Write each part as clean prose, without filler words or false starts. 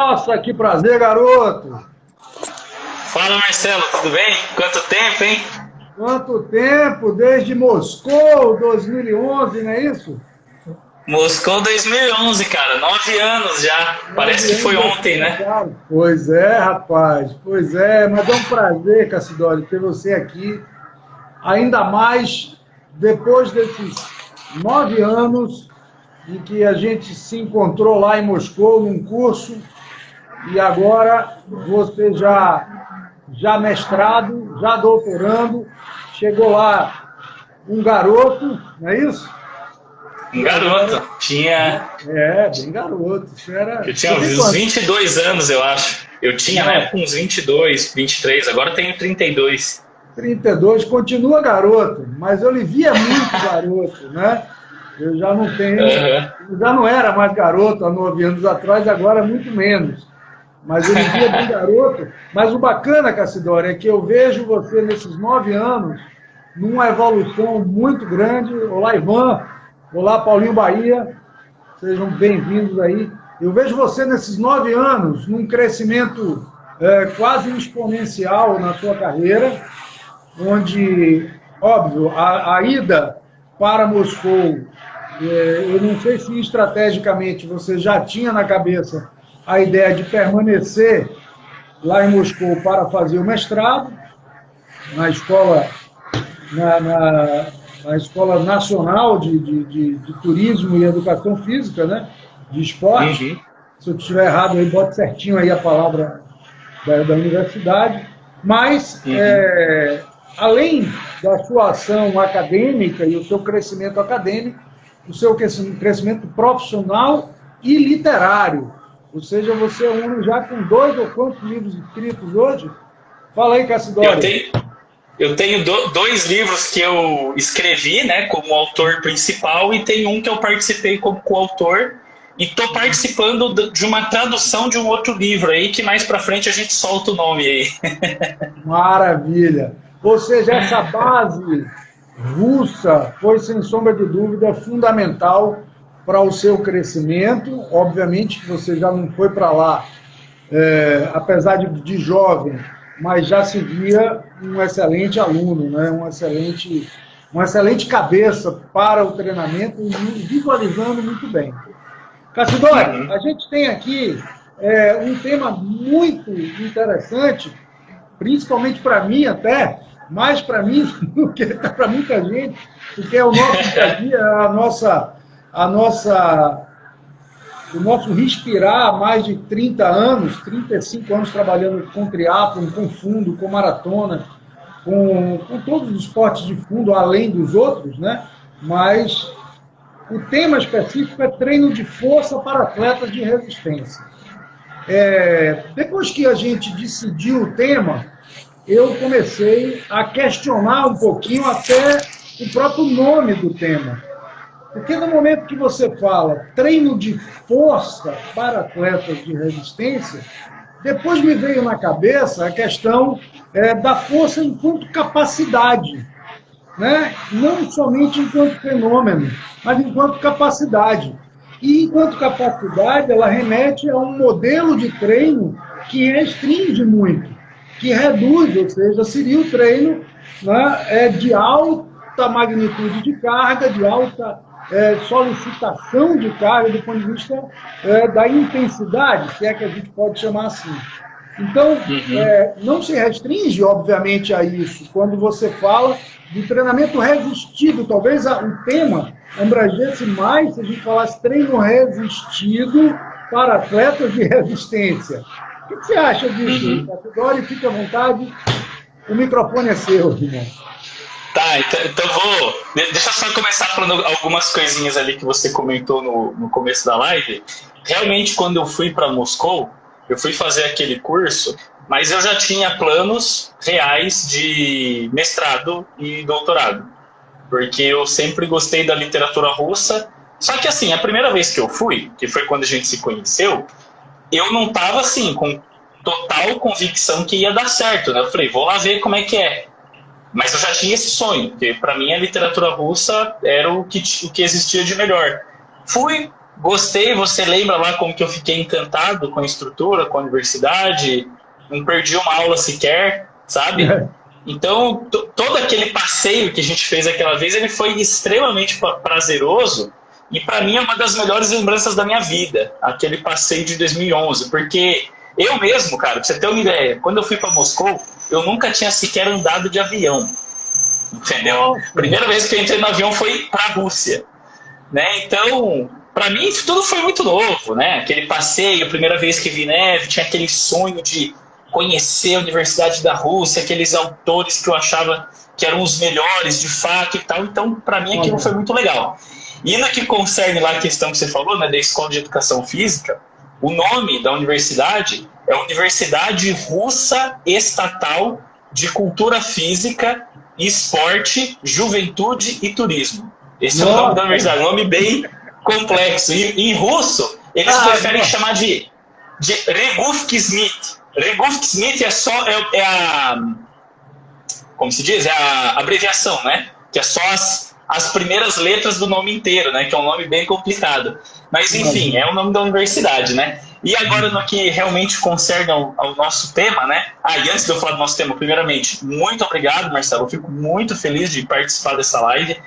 Nossa, que prazer, garoto! Fala, Marcelo, tudo bem? Quanto tempo, hein? Quanto tempo, desde Moscou, 2011, não é isso? Moscou 2011, cara, 9 anos já. Parece 9 que foi anos já se ontem, né? passaram. Pois é, rapaz, pois é, mas é um prazer, Cassidório, ter você aqui, ainda mais depois desses 9 anos em que a gente se encontrou lá em Moscou, num curso, e agora você já mestrado, já doutorando, chegou lá um garoto, não é isso? Um E agora, garoto. bem garoto. Isso Eu era. tinha Você tem uns quanto? 22 anos, eu acho. Eu tinha na Não, época uns 22, 23, agora eu tenho 32. 32, continua garoto, mas eu lhe via muito garoto, né? Eu já não tenho, Aham. eu já não era mais garoto há 9 anos atrás, agora muito menos. Mas eu lhe via bem garoto. Mas o bacana, Cassidória, é que eu vejo você nesses 9 anos numa evolução muito grande. Olá, Ivan. Olá, Paulinho Bahia. Sejam bem-vindos aí. Eu vejo você nesses 9 anos num crescimento quase exponencial na sua carreira, onde, óbvio, a ida para Moscou, eu não sei se estrategicamente você já tinha na cabeça a ideia de permanecer lá em Moscou para fazer o mestrado na escola, na Escola Nacional de Turismo e Educação Física, né? De esporte. Uhum. Se eu estiver errado, aí bote certinho aí a palavra da universidade. Mas, Uhum. além da sua ação acadêmica e o seu crescimento acadêmico, o seu crescimento profissional e literário. Ou seja, você é um homem já com 2 ou quantos livros escritos hoje? Fala aí, Eu Cassidória. tenho, eu tenho dois livros que eu escrevi, né, como autor principal, e tem um que eu participei como coautor. E estou participando de uma tradução de um outro livro aí, que mais para frente a gente solta o nome aí. Maravilha. Ou seja, essa base russa foi, sem sombra de dúvida, fundamental para o seu crescimento. Obviamente que você já não foi para lá, apesar de jovem, mas já se via um excelente aluno, né? Uma excelente cabeça para o treinamento e visualizando muito bem. Cassidório, Uhum. a gente tem aqui um tema muito interessante, principalmente para mim até, mais para mim do que para muita gente, porque é o nosso dia a dia, a nossa, o nosso respirar há mais de 30 anos, 35 anos trabalhando com triatlon, com fundo, com maratona, com todos os esportes de fundo, além dos outros, né? Mas o tema específico é treino de força para atletas de resistência. Depois que a gente decidiu o tema, eu comecei a questionar um pouquinho até o próprio nome do tema. Porque no momento que você fala treino de força para atletas de resistência, depois me veio na cabeça a questão da força enquanto capacidade, né? Não somente enquanto fenômeno, mas enquanto capacidade. E enquanto capacidade, ela remete a um modelo de treino que restringe muito, que reduz, ou seja, seria o treino, né, de alta magnitude de carga, de alta solicitação de carga do ponto de vista da intensidade, se é que a gente pode chamar assim. Então, Uhum. não se restringe, obviamente, a isso. Quando você fala de treinamento resistido, talvez o tema abrangesse mais se a gente falasse treino resistido para atletas de resistência. O que você acha disso, Uhum. Categória? Fique à vontade, o microfone é seu, irmão. Tá, então vou. Deixa eu só começar falando algumas coisinhas ali que você comentou no começo da live. Realmente, quando eu fui para Moscou, eu fui fazer aquele curso, mas eu já tinha planos reais de mestrado e doutorado, porque eu sempre gostei da literatura russa. Só que, assim, a primeira vez que eu fui, que foi quando a gente se conheceu, eu não tava assim, com total convicção que ia dar certo, né? Eu falei, vou lá ver como é que é. Mas eu já tinha esse sonho, porque para mim a literatura russa era o que existia de melhor. Fui, gostei, você lembra lá como que eu fiquei encantado com a estrutura, com a universidade, não perdi uma aula sequer, sabe? Então, todo aquele passeio que a gente fez aquela vez, ele foi extremamente prazeroso e para mim é uma das melhores lembranças da minha vida, aquele passeio de 2011, porque eu mesmo, cara, pra você ter uma ideia, quando eu fui para Moscou, eu nunca tinha sequer andado de avião, entendeu? Primeira vez que eu entrei no avião foi para a Rússia, né? Então, para mim tudo foi muito novo, né? Aquele passeio, a primeira vez que vi neve, tinha aquele sonho de conhecer a Universidade da Rússia, aqueles autores que eu achava que eram os melhores de fato e tal. Então, para mim, aquilo foi muito legal. E no que concerne lá a questão que você falou, né, da Escola de Educação Física, o nome da universidade é Universidade Russa Estatal de Cultura Física, Esporte, Juventude e Turismo. Esse é o nome da universidade, um nome bem complexo. E em russo, eles preferem chamar de Regufkismit. Regufkismit é a... Como se diz? É a abreviação, né? Que é só as primeiras letras do nome inteiro, né? Que é um nome bem complicado. Mas, enfim, é o nome da universidade, né? E agora, no que realmente concerne ao nosso tema, né? E antes de eu falar do nosso tema, primeiramente, muito obrigado, Marcelo. Eu fico muito feliz de participar dessa live.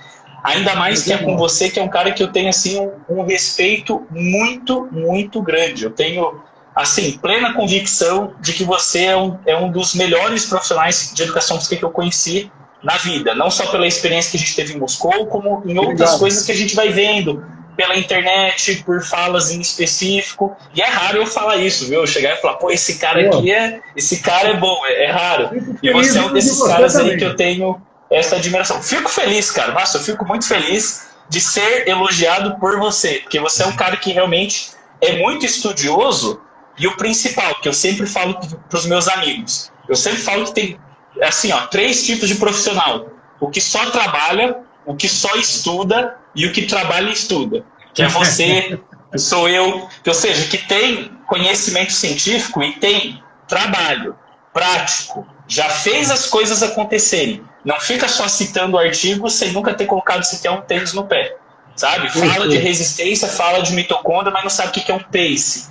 Ainda mais que é com você, que é um cara que eu tenho, assim, um respeito muito, muito grande. Eu tenho, assim, plena convicção de que você é um dos melhores profissionais de educação física que eu conheci na vida. Não só pela experiência que a gente teve em Moscou, como em outras coisas que a gente vai vendo pela internet, por falas em específico. E é raro eu falar isso, viu? Eu chegar e falar, pô, esse cara aqui esse cara é bom, é raro. E você é um desses caras aí que eu tenho essa admiração. Fico feliz, cara. Nossa, eu fico muito feliz de ser elogiado por você, porque você é um cara que realmente é muito estudioso. E o principal, que eu sempre falo para os meus amigos, eu sempre falo que tem, assim, 3 tipos de profissional: o que só trabalha, o que só estuda e o que trabalha e estuda. Que é você, sou eu, ou seja, que tem conhecimento científico e tem trabalho prático, já fez as coisas acontecerem. Não fica só citando artigos sem nunca ter colocado sequer um tênis no pé, sabe? Fala de resistência, fala de mitocôndria, mas não sabe o que é um pace,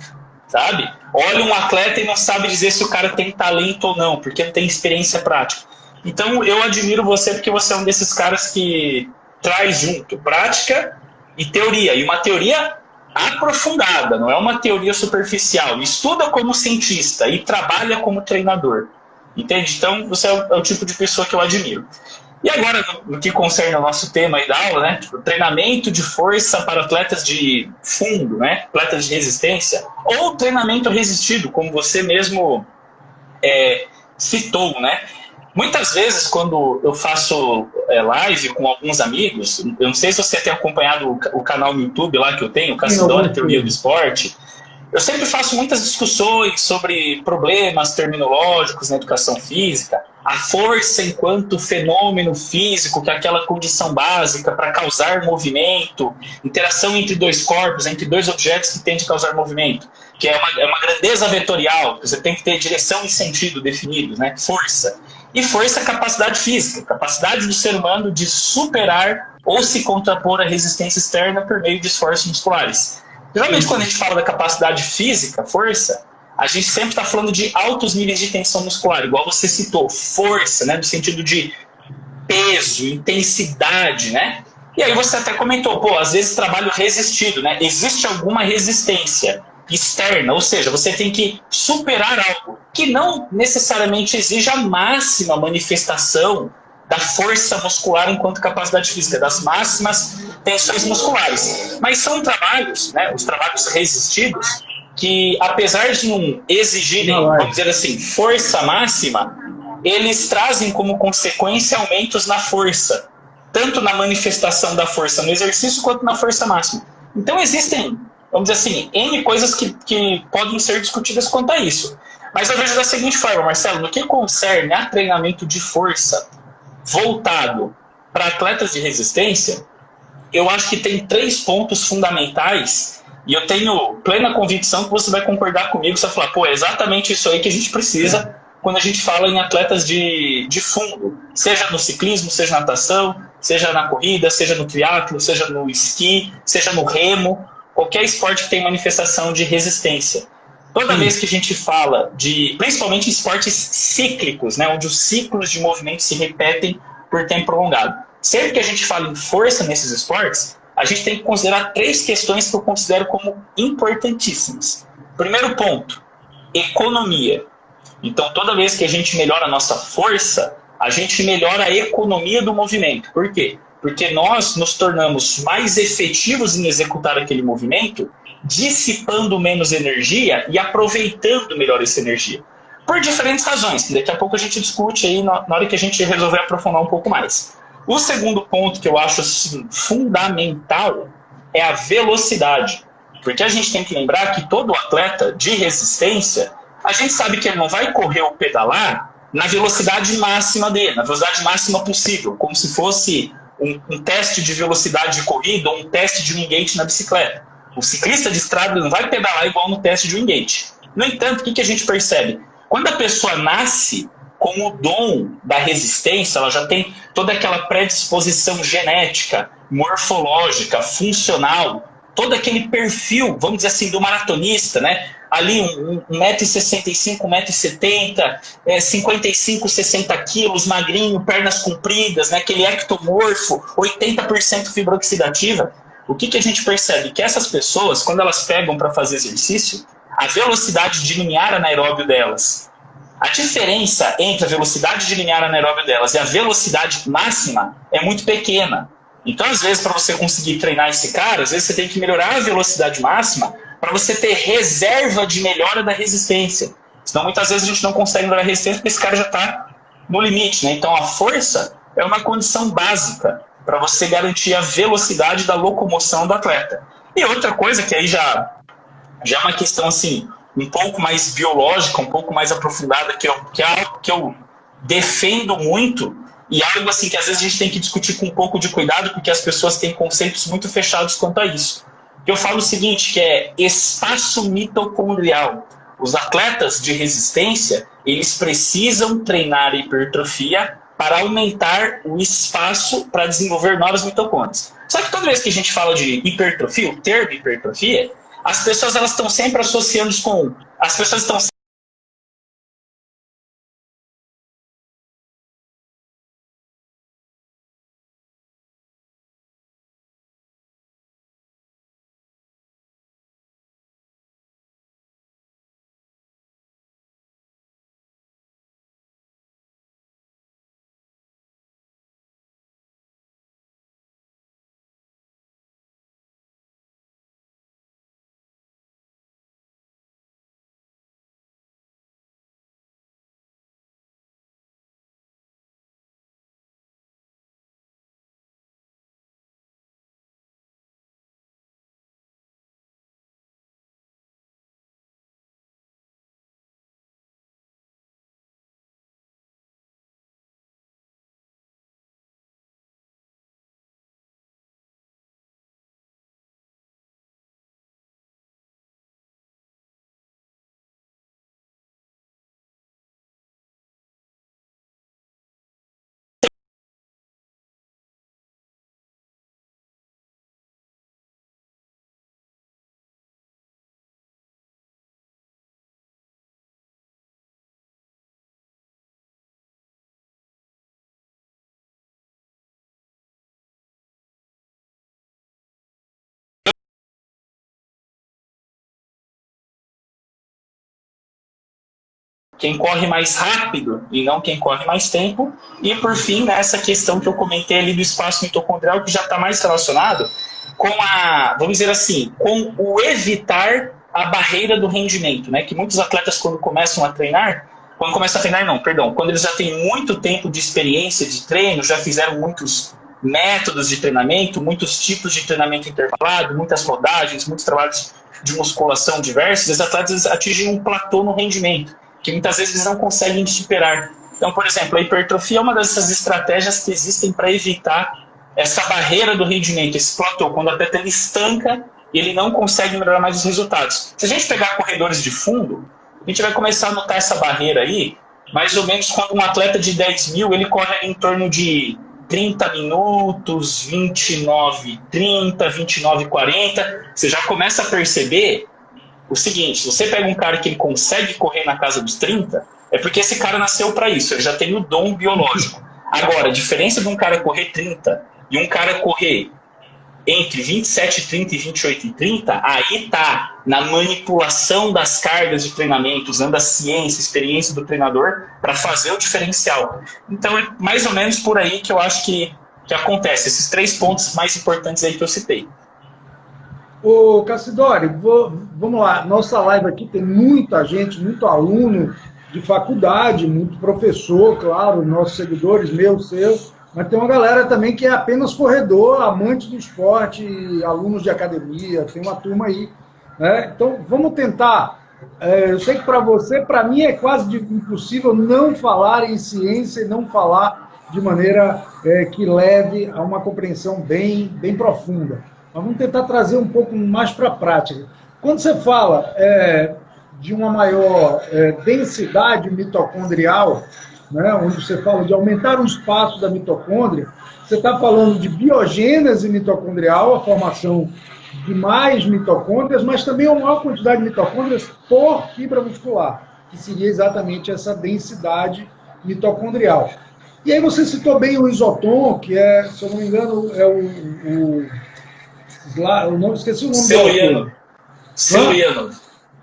sabe? Olha um atleta e não sabe dizer se o cara tem talento ou não, porque não tem experiência prática. Então, eu admiro você porque você é um desses caras que traz junto prática e teoria. E uma teoria aprofundada, não é uma teoria superficial. Estuda como cientista e trabalha como treinador. Entende? Então, você é o tipo de pessoa que eu admiro. E agora, no que concerne ao nosso tema aí da aula, né? Tipo, treinamento de força para atletas de fundo, né? Atletas de resistência. Ou treinamento resistido, como você mesmo citou, né? Muitas vezes, quando eu faço live com alguns amigos, eu não sei se você tem acompanhado o canal no YouTube lá que eu tenho, o Cassidora Teoria do Esporte, eu sempre faço muitas discussões sobre problemas terminológicos na educação física, a força enquanto fenômeno físico, que é aquela condição básica para causar movimento, interação entre 2 corpos, entre 2 objetos que tendem a causar movimento, que é uma grandeza vetorial, você tem que ter direção e sentido definidos, né? Força. E força é capacidade física, capacidade do ser humano de superar ou se contrapor à resistência externa por meio de esforços musculares. Geralmente, quando a gente fala da capacidade física, força, a gente sempre está falando de altos níveis de tensão muscular, igual você citou, força, né, no sentido de peso, intensidade, né? E aí você até comentou, pô, às vezes trabalho resistido, né? Existe alguma resistência externa, ou seja, você tem que superar algo que não necessariamente exige a máxima manifestação da força muscular enquanto capacidade física, das máximas tensões musculares. Mas são trabalhos, né, os trabalhos resistidos, que apesar de não exigirem, vamos dizer assim, força máxima, eles trazem como consequência aumentos na força, tanto na manifestação da força no exercício quanto na força máxima. Então existem, vamos dizer assim, N coisas que podem ser discutidas quanto a isso. Mas eu vejo da seguinte forma, Marcelo, no que concerne a treinamento de força voltado para atletas de resistência, eu acho que tem 3 pontos fundamentais e eu tenho plena convicção que você vai concordar comigo, você vai falar, pô, é exatamente isso aí que a gente precisa quando a gente fala em atletas de fundo, seja no ciclismo, seja na natação, seja na corrida, seja no triatlo, seja no esqui, seja no remo, qualquer esporte que tem manifestação de resistência. Toda vez que a gente fala de, principalmente esportes cíclicos, né, onde os ciclos de movimento se repetem por tempo prolongado. Sempre que a gente fala em força nesses esportes, a gente tem que considerar 3 questões que eu considero como importantíssimas. Primeiro ponto, economia. Então, toda vez que a gente melhora a nossa força, a gente melhora a economia do movimento. Por quê? Porque nós nos tornamos mais efetivos em executar aquele movimento, dissipando menos energia e aproveitando melhor essa energia. Por diferentes razões, que daqui a pouco a gente discute aí na hora que a gente resolver aprofundar um pouco mais. O segundo ponto que eu acho assim, fundamental é a velocidade. Porque a gente tem que lembrar que todo atleta de resistência, a gente sabe que ele não vai correr ou pedalar na velocidade máxima dele, na velocidade máxima possível, como se fosse um teste de velocidade de corrida ou um teste de wingate na bicicleta. O ciclista de estrada não vai pedalar igual no teste de wingate. No entanto, o que a gente percebe? Quando a pessoa nasce com o dom da resistência, ela já tem toda aquela predisposição genética, morfológica, funcional, todo aquele perfil, vamos dizer assim, do maratonista, né? Ali 1,65m, 1,70m, 55, 60 quilos, magrinho, pernas compridas, né? Aquele ectomorfo, 80% fibra oxidativa. O que a gente percebe? Que essas pessoas, quando elas pegam para fazer exercício, a velocidade de limiar anaeróbio delas, a diferença entre a velocidade de limiar anaeróbio delas e a velocidade máxima é muito pequena. Então, às vezes, para você conseguir treinar esse cara, às vezes você tem que melhorar a velocidade máxima para você ter reserva de melhora da resistência. Senão, muitas vezes, a gente não consegue melhorar a resistência porque esse cara já está no limite, né? Então, a força é uma condição básica para você garantir a velocidade da locomoção do atleta. E outra coisa que aí já é uma questão assim, um pouco mais biológica, um pouco mais aprofundada, que é algo que eu defendo muito, e algo assim que às vezes a gente tem que discutir com um pouco de cuidado, porque as pessoas têm conceitos muito fechados quanto a isso. Eu falo o seguinte, que é espaço mitocondrial. Os atletas de resistência, eles precisam treinar hipertrofia para aumentar o espaço para desenvolver novas mitocôndrias. Só que toda vez que a gente fala de hipertrofia, o termo hipertrofia, as pessoas elas estão sempre associando com... As pessoas estão quem corre mais rápido e não quem corre mais tempo. E, por fim, essa questão que eu comentei ali do espaço mitocondrial, que já está mais relacionado com a, vamos dizer assim, com o evitar a barreira do rendimento, né? Que muitos atletas, quando começam a treinar, quando eles já têm muito tempo de experiência de treino, já fizeram muitos métodos de treinamento, muitos tipos de treinamento intervalado, muitas rodagens, muitos trabalhos de musculação diversos, os atletas atingem um platô no rendimento, que muitas vezes eles não conseguem superar. Então, por exemplo, a hipertrofia é uma dessas estratégias que existem para evitar essa barreira do rendimento, esse platô, quando o atleta ele estanca e ele não consegue melhorar mais os resultados. Se a gente pegar corredores de fundo, a gente vai começar a notar essa barreira aí, mais ou menos quando um atleta de 10 mil, ele corre em torno de 30 minutos, 29, 30, 29, 40, você já começa a perceber o seguinte: se você pega um cara que ele consegue correr na casa dos 30, é porque esse cara nasceu para isso, ele já tem o dom biológico. Agora, a diferença de um cara correr 30 e um cara correr entre 27,30 e 28,30, aí tá na manipulação das cargas de treinamento, usando a ciência, a experiência do treinador para fazer o diferencial. Então é mais ou menos por aí que eu acho que acontece, esses 3 pontos mais importantes aí que eu citei. Ô Cassidori, vamos lá, nossa live aqui tem muita gente, muito aluno de faculdade, muito professor, claro, nossos seguidores, meus, seus, mas tem uma galera também que é apenas corredor, amante do esporte, alunos de academia, tem uma turma aí, né? Então, vamos tentar. Eu sei que para você, para mim, é quase impossível não falar em ciência e não falar de maneira que leve a uma compreensão bem profunda. Mas vamos tentar trazer um pouco mais para a prática. Quando você fala de uma maior densidade mitocondrial, né, onde você fala de aumentar o espaço da mitocôndria, você está falando de biogênese mitocondrial, a formação de mais mitocôndrias, mas também uma maior quantidade de mitocôndrias por fibra muscular, que seria exatamente essa densidade mitocondrial. E aí você citou bem o isotom, que se eu não me engano, esqueci o nome dele. Celuiano.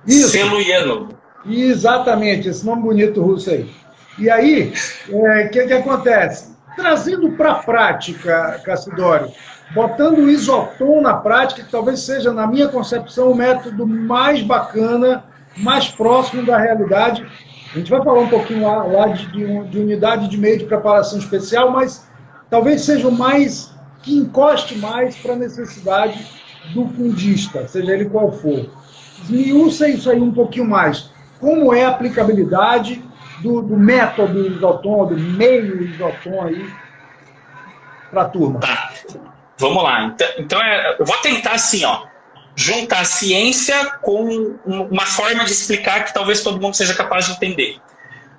Isso. Celuiano. Exatamente, esse nome bonito russo aí. E aí, o que acontece? Trazendo para a prática, Cassidori, botando o isotom na prática, que talvez seja, na minha concepção, o método mais bacana, mais próximo da realidade. A gente vai falar um pouquinho lá de unidade de meio de preparação especial, mas talvez seja o mais que encoste mais para a necessidade do fundista, seja ele qual for. Esmiuça isso aí um pouquinho mais. Como é a aplicabilidade do método isotom, do meio isotom aí para a turma? Tá, vamos lá. Então eu vou tentar assim, juntar a ciência com uma forma de explicar que talvez todo mundo seja capaz de entender.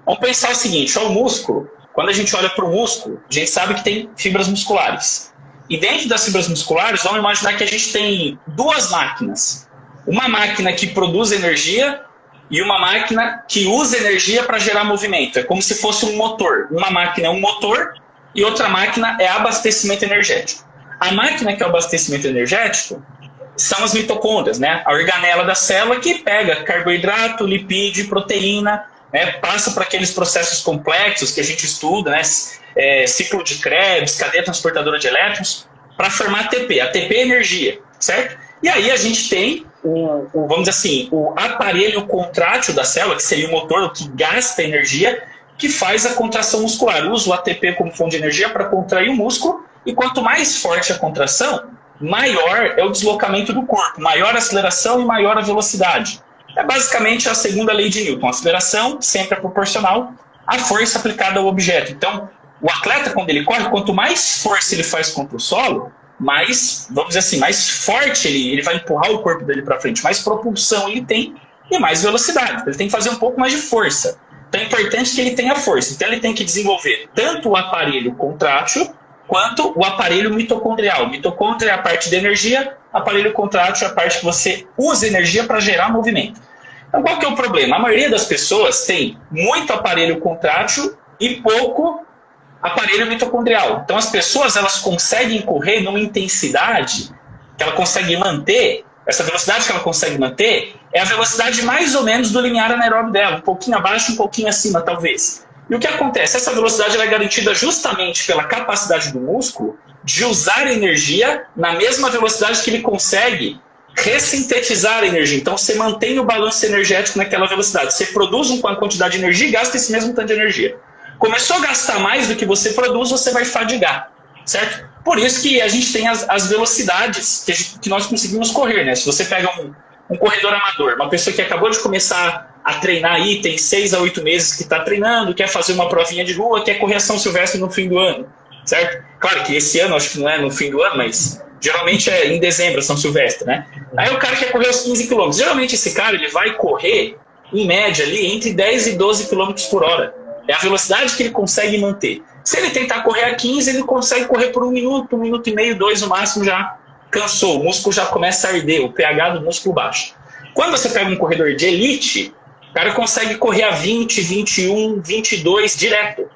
Vamos pensar o seguinte: o músculo, quando a gente olha para o músculo, a gente sabe que tem fibras musculares. E dentro das fibras musculares, vamos imaginar que a gente tem 2 máquinas. Uma máquina que produz energia e uma máquina que usa energia para gerar movimento. É como se fosse um motor. Uma máquina é um motor e outra máquina é abastecimento energético. A máquina que é o abastecimento energético são as mitocôndrias, né? A organela da célula que pega carboidrato, lipídio, proteína, né? Passa por aqueles processos complexos que a gente estuda, né? Ciclo de Krebs, cadeia transportadora de elétrons, para formar ATP. ATP é energia, certo? E aí a gente tem vamos dizer assim, o aparelho contrátil da célula, que seria o motor, o que gasta energia, que faz a contração muscular. Usa o ATP como fonte de energia para contrair o músculo, e quanto mais forte a contração, maior é o deslocamento do corpo, maior a aceleração e maior a velocidade. É basicamente a segunda lei de Newton. A aceleração sempre é proporcional à força aplicada ao objeto. Então, o atleta, quando ele corre, quanto mais força ele faz contra o solo, mais, vamos dizer assim, mais forte ele vai empurrar o corpo dele para frente, mais propulsão ele tem e mais velocidade. Ele tem que fazer um pouco mais de força. Então é importante que ele tenha força. Então ele tem que desenvolver tanto o aparelho contrátil quanto o aparelho mitocondrial. Mitocôndria é a parte de energia, aparelho contrátil é a parte que você usa energia para gerar movimento. Então qual que é o problema? A maioria das pessoas tem muito aparelho contrátil e pouco aparelho mitocondrial. Então as pessoas elas conseguem correr numa intensidade que ela consegue manter, essa velocidade que ela consegue manter é a velocidade mais ou menos do limiar anaeróbio dela, um pouquinho abaixo, um pouquinho acima talvez. E o que acontece? Essa velocidade ela é garantida justamente pela capacidade do músculo de usar energia na mesma velocidade que ele consegue ressintetizar a energia. Então você mantém o balanço energético naquela velocidade. Você produz uma quantidade de energia e gasta esse mesmo tanto de energia. Começou a gastar mais do que você produz, você vai fadigar, certo? Por isso que a gente tem as velocidades que nós conseguimos correr, né? Se você pega um corredor amador, uma pessoa que acabou de começar a treinar aí, tem 6 a 8 meses que está treinando, quer fazer uma provinha de rua, quer correr a São Silvestre no fim do ano, certo? Claro que esse ano, acho que não é no fim do ano, mas geralmente é em dezembro, São Silvestre, né? Aí o cara quer correr os 15 quilômetros. Geralmente esse cara ele vai correr, em média, ali entre 10 e 12 quilômetros por hora. É a velocidade que ele consegue manter. Se ele tentar correr a 15, ele consegue correr por 1 minuto, 1 minuto e meio, 2 no máximo já cansou, o músculo já começa a arder, o pH do músculo baixa. Quando você pega um corredor de elite, o cara consegue correr a 20, 21, 22 direto.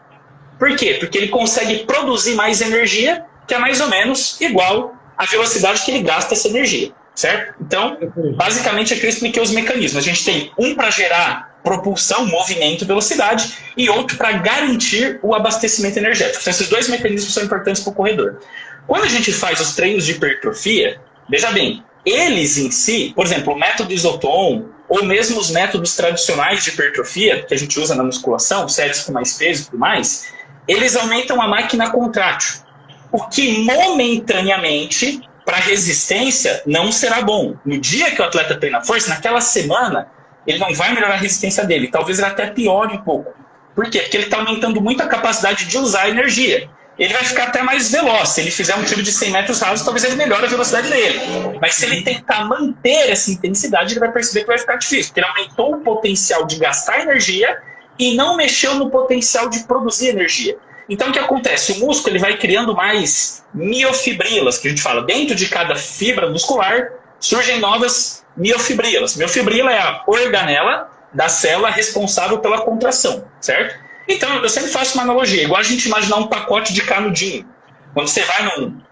Por quê? Porque ele consegue produzir mais energia, que é mais ou menos igual à velocidade que ele gasta essa energia, certo? Então, basicamente, aqui eu expliquei os mecanismos. A gente tem um para gerar propulsão, movimento, velocidade, e outro para garantir o abastecimento energético. Então, esses dois mecanismos são importantes para o corredor. Quando a gente faz os treinos de hipertrofia, veja bem, eles em si, por exemplo, o método Isoton, ou mesmo os métodos tradicionais de hipertrofia, que a gente usa na musculação, séries com mais peso e tudo mais, eles aumentam a máquina contrátil, o que momentaneamente, para resistência, não será bom. No dia que o atleta treina força, naquela semana, ele não vai melhorar a resistência dele, talvez ele até piore um pouco. Por quê? Porque ele está aumentando muito a capacidade de usar a energia. Ele vai ficar até mais veloz. Se ele fizer um tiro de 100 metros rasos, talvez ele melhore a velocidade dele. Mas se ele tentar manter essa intensidade, ele vai perceber que vai ficar difícil, porque ele aumentou o potencial de gastar energia e não mexeu no potencial de produzir energia. Então, o que acontece? O músculo ele vai criando mais miofibrilas, que a gente fala. Dentro de cada fibra muscular, surgem novas miofibrilas. Miofibrila é a organela da célula responsável pela contração, certo? Então, eu sempre faço uma analogia, igual a gente imaginar um pacote de canudinho. Quando você vai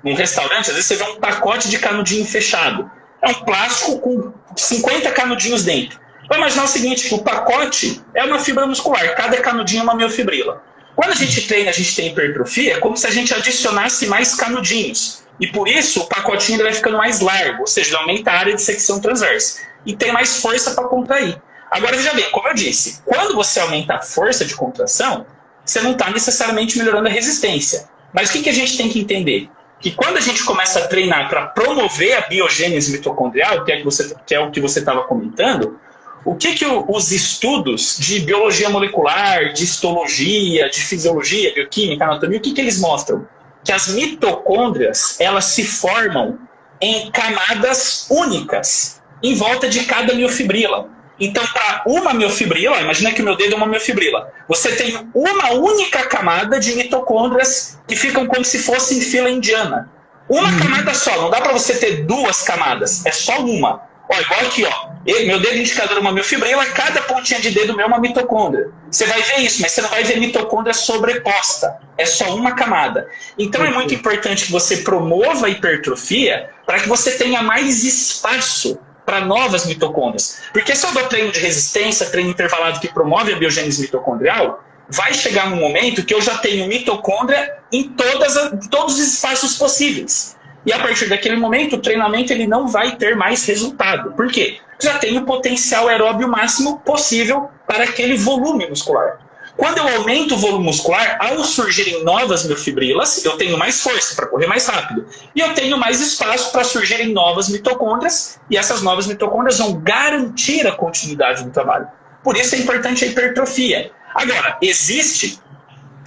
num restaurante, às vezes você vê um pacote de canudinho fechado. É um plástico com 50 canudinhos dentro. Vamos imaginar o seguinte, que o pacote é uma fibra muscular, cada canudinho é uma miofibrila. Quando a gente treina, a gente tem hipertrofia, é como se a gente adicionasse mais canudinhos. E por isso, o pacotinho ele vai ficando mais largo, ou seja, ele aumenta a área de secção transversa. E tem mais força para contrair. Agora, veja bem, como eu disse, quando você aumenta a força de contração, você não está necessariamente melhorando a resistência. Mas o que a gente tem que entender? Que quando a gente começa a treinar para promover a biogênese mitocondrial, que é o que você estava comentando, o que os estudos de biologia molecular, de histologia, de fisiologia, bioquímica, anatomia, o que eles mostram? Que as mitocôndrias, elas se formam em camadas únicas, em volta de cada miofibrila. Então, para uma miofibrila, imagina que o meu dedo é uma miofibrila, você tem uma única camada de mitocôndrias que ficam como se fossem fila indiana. Uma camada só, não dá para você ter duas camadas, é só uma. Ó, igual aqui, ó. Meu dedo indicador é uma miofibrila, cada pontinha de dedo meu é uma mitocôndria. Você vai ver isso, mas você não vai ver mitocôndria sobreposta. É só uma camada. Então é muito importante que você promova a hipertrofia para que você tenha mais espaço para novas mitocôndrias. Porque se eu dou treino de resistência, treino intervalado que promove a biogênese mitocondrial, vai chegar um momento que eu já tenho mitocôndria em todos os espaços possíveis. E a partir daquele momento, o treinamento ele não vai ter mais resultado. Por quê? Já tem o potencial aeróbio máximo possível para aquele volume muscular. Quando eu aumento o volume muscular, ao surgirem novas miofibrilas, eu tenho mais força para correr mais rápido. E eu tenho mais espaço para surgirem novas mitocôndrias, e essas novas mitocôndrias vão garantir a continuidade do trabalho. Por isso é importante a hipertrofia. Agora, existe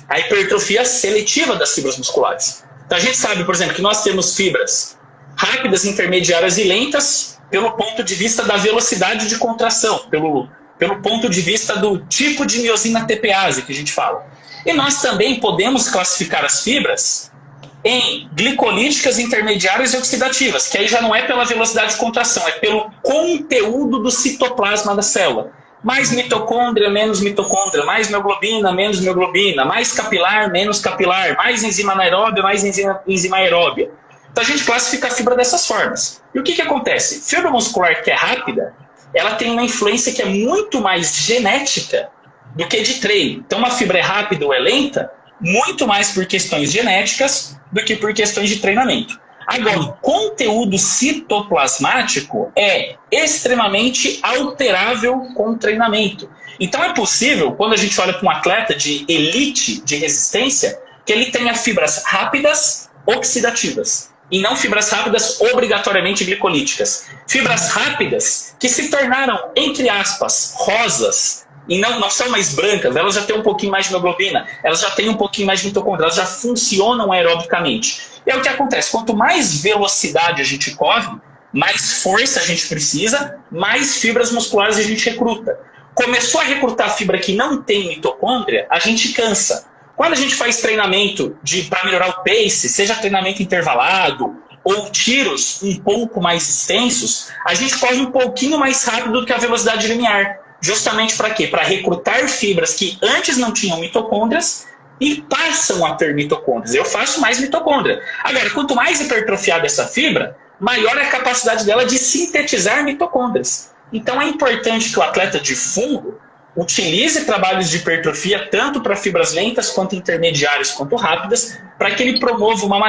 a hipertrofia seletiva das fibras musculares. Então a gente sabe, por exemplo, que nós temos fibras rápidas, intermediárias e lentas pelo ponto de vista da velocidade de contração, pelo ponto de vista do tipo de miosina TPase que a gente fala. E nós também podemos classificar as fibras em glicolíticas, intermediárias e oxidativas, que aí já não é pela velocidade de contração, é pelo conteúdo do citoplasma da célula. Mais mitocôndria, menos mitocôndria, mais mioglobina, menos mioglobina, mais capilar, menos capilar, mais enzima anaeróbia, mais enzima aeróbia. Então a gente classifica a fibra dessas formas. E o que acontece? Fibra muscular que é rápida, ela tem uma influência que é muito mais genética do que de treino. Então uma fibra é rápida ou é lenta, muito mais por questões genéticas do que por questões de treinamento. Agora, o conteúdo citoplasmático é extremamente alterável com o treinamento. Então é possível, quando a gente olha para um atleta de elite de resistência, que ele tenha fibras rápidas oxidativas. E não fibras rápidas obrigatoriamente glicolíticas. Fibras rápidas que se tornaram, entre aspas, rosas, e não são mais brancas, elas já têm um pouquinho mais de hemoglobina, elas já têm um pouquinho mais de mitocôndria, elas já funcionam aerobicamente. E é o que acontece, quanto mais velocidade a gente corre, mais força a gente precisa, mais fibras musculares a gente recruta. Começou a recrutar fibra que não tem mitocôndria, a gente cansa. Quando a gente faz treinamento para melhorar o pace, seja treinamento intervalado ou tiros um pouco mais extensos, a gente corre um pouquinho mais rápido do que a velocidade linear. Justamente para quê? Para recrutar fibras que antes não tinham mitocôndrias e passam a ter mitocôndrias. Eu faço mais mitocôndria. Agora, quanto mais hipertrofiada essa fibra, maior é a capacidade dela de sintetizar mitocôndrias. Então é importante que o atleta de fungo utilize trabalhos de hipertrofia tanto para fibras lentas, quanto intermediárias, quanto rápidas, para que ele promova uma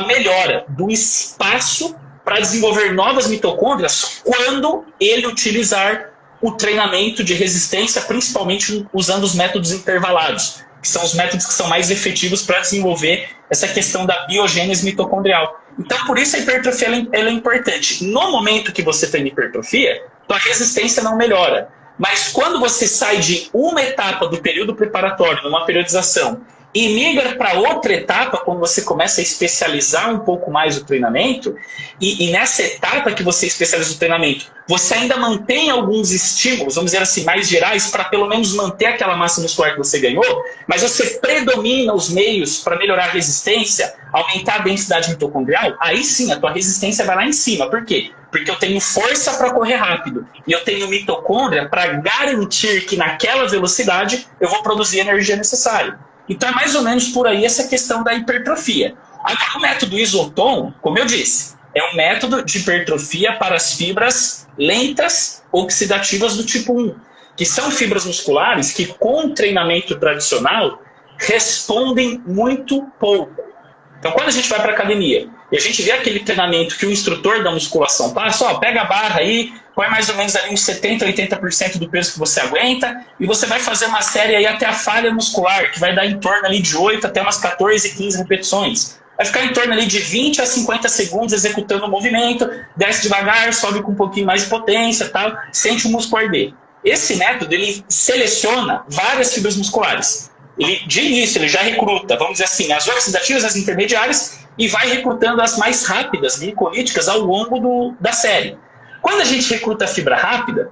melhora do espaço para desenvolver novas mitocôndrias quando ele utilizar o treinamento de resistência, principalmente usando os métodos intervalados, que são os métodos que são mais efetivos para desenvolver essa questão da biogênese mitocondrial. Então, por isso a hipertrofia ela é importante. No momento que você tem hipertrofia, tua resistência não melhora. Mas quando você sai de uma etapa do período preparatório, numa periodização, e migra para outra etapa, quando você começa a especializar um pouco mais o treinamento, e nessa etapa que você especializa o treinamento, você ainda mantém alguns estímulos, vamos dizer assim, mais gerais, para pelo menos manter aquela massa muscular que você ganhou, mas você predomina os meios para melhorar a resistência, aumentar a densidade mitocondrial, aí sim a tua resistência vai lá em cima. Por quê? Porque eu tenho força para correr rápido, e eu tenho mitocôndria para garantir que naquela velocidade eu vou produzir a energia necessária. Então é mais ou menos por aí essa questão da hipertrofia. Agora, o método Isotom, como eu disse, é um método de hipertrofia para as fibras lentas oxidativas do tipo 1, que são fibras musculares que com treinamento tradicional respondem muito pouco. Então quando a gente vai para a academia e a gente vê aquele treinamento que o instrutor da musculação passa, pega a barra aí, põe mais ou menos ali uns 70%, 80% do peso que você aguenta e você vai fazer uma série aí até a falha muscular, que vai dar em torno ali de 8 até umas 14, 15 repetições. Vai ficar em torno ali de 20 a 50 segundos executando o movimento, desce devagar, sobe com um pouquinho mais de potência, tal, sente o músculo arder. Esse método, ele seleciona várias fibras musculares. Ele, de início, ele já recruta, vamos dizer assim, as oxidativas, as intermediárias, e vai recrutando as mais rápidas, glicolíticas, ao longo da série. Quando a gente recruta a fibra rápida,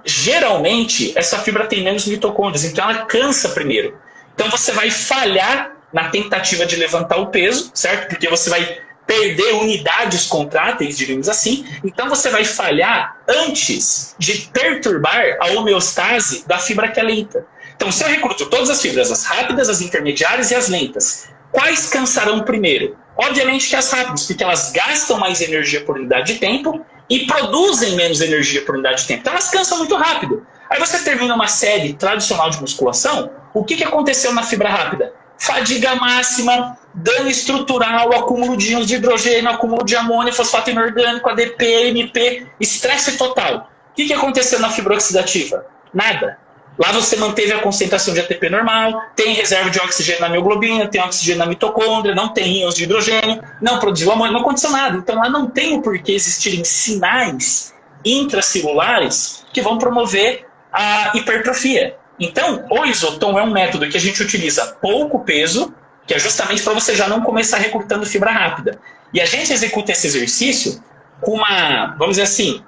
geralmente essa fibra tem menos mitocôndrias, então ela cansa primeiro. Então você vai falhar na tentativa de levantar o peso, certo? Porque você vai perder unidades contráteis, digamos assim. Então você vai falhar antes de perturbar a homeostase da fibra que é lenta. Então se eu recruto todas as fibras, as rápidas, as intermediárias e as lentas, quais cansarão primeiro? Obviamente que as rápidas, porque elas gastam mais energia por unidade de tempo e produzem menos energia por unidade de tempo. Então elas cansam muito rápido. Aí você termina uma série tradicional de musculação, o que aconteceu na fibra rápida? Fadiga máxima, dano estrutural, acúmulo de íons de hidrogênio, acúmulo de amônio, fosfato inorgânico, ADP, MP, estresse total. O que aconteceu na fibra oxidativa? Nada. Lá você manteve a concentração de ATP normal, tem reserva de oxigênio na mioglobina, tem oxigênio na mitocôndria, não tem íons de hidrogênio, não produziu amônio, não aconteceu nada. Então lá não tem o porquê existirem sinais intracelulares que vão promover a hipertrofia. Então, o Isotom é um método que a gente utiliza pouco peso, que é justamente para você já não começar recrutando fibra rápida. E a gente executa esse exercício com uma, vamos dizer assim,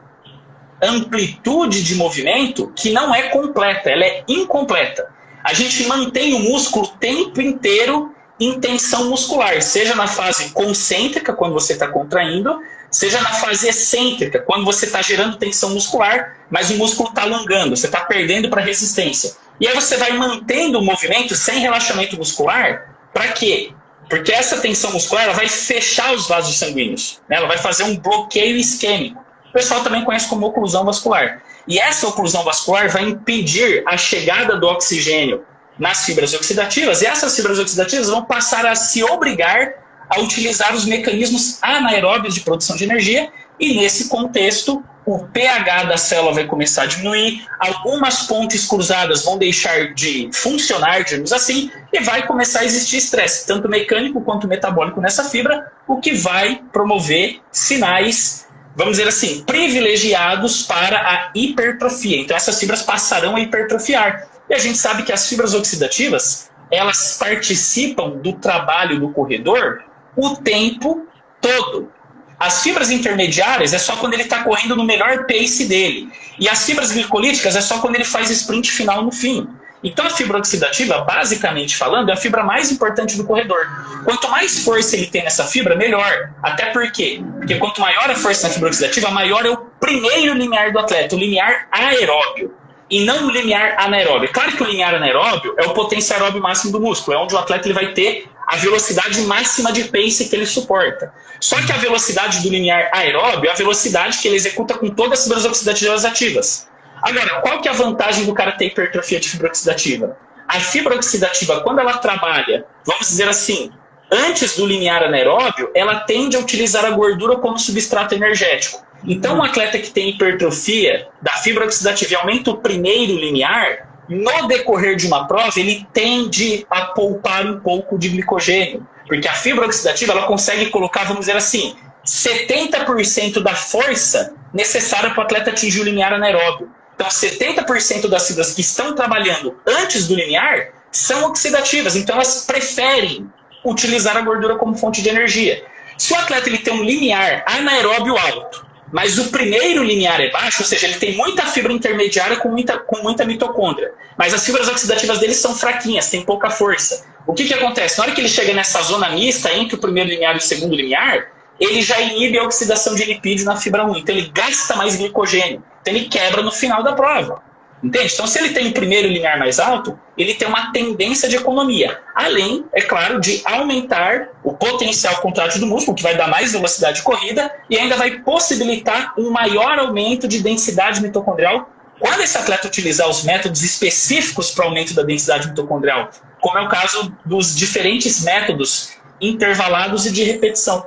amplitude de movimento que não é completa, ela é incompleta. A gente mantém o músculo o tempo inteiro em tensão muscular, seja na fase concêntrica, quando você está contraindo, seja na fase excêntrica, quando você está gerando tensão muscular, mas o músculo está alongando, você está perdendo para resistência. E aí você vai mantendo o movimento sem relaxamento muscular, para quê? Porque essa tensão muscular ela vai fechar os vasos sanguíneos, né? Ela vai fazer um bloqueio isquêmico. O pessoal também conhece como oclusão vascular. E essa oclusão vascular vai impedir a chegada do oxigênio nas fibras oxidativas, e essas fibras oxidativas vão passar a se obrigar a utilizar os mecanismos anaeróbios de produção de energia, e nesse contexto o pH da célula vai começar a diminuir, algumas pontes cruzadas vão deixar de funcionar, digamos assim, e vai começar a existir estresse, tanto mecânico quanto metabólico nessa fibra, o que vai promover sinais, vamos dizer assim, privilegiados para a hipertrofia. Então essas fibras passarão a hipertrofiar. E a gente sabe que as fibras oxidativas, elas participam do trabalho do corredor o tempo todo. As fibras intermediárias é só quando ele está correndo no melhor pace dele. E as fibras glicolíticas é só quando ele faz sprint final no fim. Então a fibra oxidativa, basicamente falando, é a fibra mais importante do corredor. Quanto mais força ele tem nessa fibra, melhor. Até por quê? Porque quanto maior a força na fibra oxidativa, maior é o primeiro limiar do atleta, o limiar aeróbio, e não o limiar anaeróbio. Claro que o limiar anaeróbio é o potencial aeróbio máximo do músculo, é onde o atleta ele vai ter a velocidade máxima de pace que ele suporta. Só que a velocidade do limiar aeróbio é a velocidade que ele executa com todas as fibras oxidativas ativas. Agora, qual que é a vantagem do cara ter hipertrofia de fibra oxidativa? A fibra oxidativa, quando ela trabalha, vamos dizer assim, antes do limiar anaeróbio, ela tende a utilizar a gordura como substrato energético. Então, um atleta que tem hipertrofia da fibra oxidativa e aumenta o primeiro limiar, no decorrer de uma prova, ele tende a poupar um pouco de glicogênio. Porque a fibra oxidativa, ela consegue colocar, vamos dizer assim, 70% da força necessária para o atleta atingir o limiar anaeróbio. Então, 70% das fibras que estão trabalhando antes do limiar são oxidativas. Então, elas preferem utilizar a gordura como fonte de energia. Se o atleta ele tem um limiar anaeróbio alto, mas o primeiro limiar é baixo, ou seja, ele tem muita fibra intermediária com muita mitocôndria, mas as fibras oxidativas dele são fraquinhas, tem pouca força. O que acontece? Na hora que ele chega nessa zona mista entre o primeiro limiar e o segundo limiar, ele já inibe a oxidação de lipídio na fibra 1, então ele gasta mais glicogênio, então ele quebra no final da prova. Entende? Então, se ele tem o primeiro limiar mais alto, ele tem uma tendência de economia. Além, é claro, de aumentar o potencial contrátil do músculo, que vai dar mais velocidade de corrida e ainda vai possibilitar um maior aumento de densidade mitocondrial quando esse atleta utilizar os métodos específicos para o aumento da densidade mitocondrial, como é o caso dos diferentes métodos intervalados e de repetição.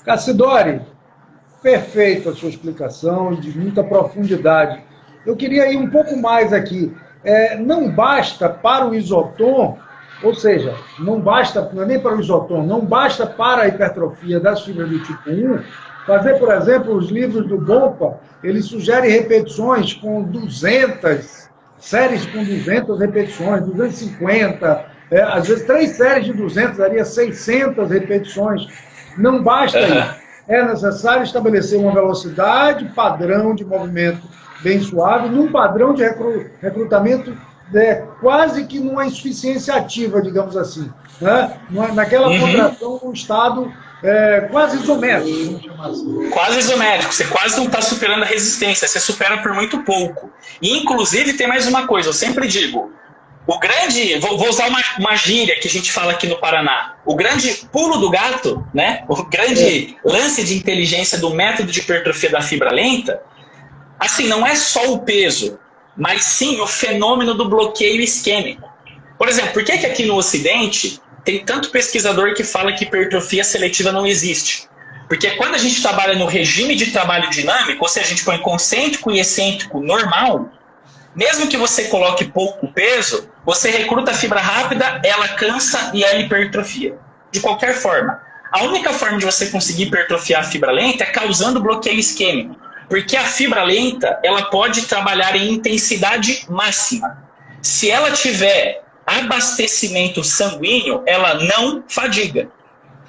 Cassidori, perfeita a sua explicação, de muita profundidade. Eu queria ir um pouco mais aqui. Não basta para o isotom, ou seja, não basta nem para o isotom, não basta para a hipertrofia das fibras do tipo 1, fazer, por exemplo, os livros do Bompa, ele sugere repetições com 200, séries com 200 repetições, 250, às vezes 3 séries de 200 daria 600 repetições. Não basta isso. É necessário estabelecer uma velocidade padrão de movimento bem suave, num padrão de recrutamento quase que numa insuficiência ativa, digamos assim. Né? Naquela contração, um estado quase isométrico, vamos chamar assim. Quase isométrico, você quase não está superando a resistência, você supera por muito pouco. E, inclusive, tem mais uma coisa, eu sempre digo, o grande, vou usar uma gíria que a gente fala aqui no Paraná, o grande pulo do gato, né? O grande lance de inteligência do método de hipertrofia da fibra lenta, assim, não é só o peso, mas sim o fenômeno do bloqueio isquêmico. Por exemplo, por que aqui no Ocidente tem tanto pesquisador que fala que hipertrofia seletiva não existe? Porque quando a gente trabalha no regime de trabalho dinâmico, ou seja, a gente põe concêntrico e excêntrico normal, mesmo que você coloque pouco peso, você recruta a fibra rápida, ela cansa e ela hipertrofia. De qualquer forma. A única forma de você conseguir hipertrofiar a fibra lenta é causando bloqueio isquêmico. Porque a fibra lenta, ela pode trabalhar em intensidade máxima. Se ela tiver abastecimento sanguíneo, ela não fadiga.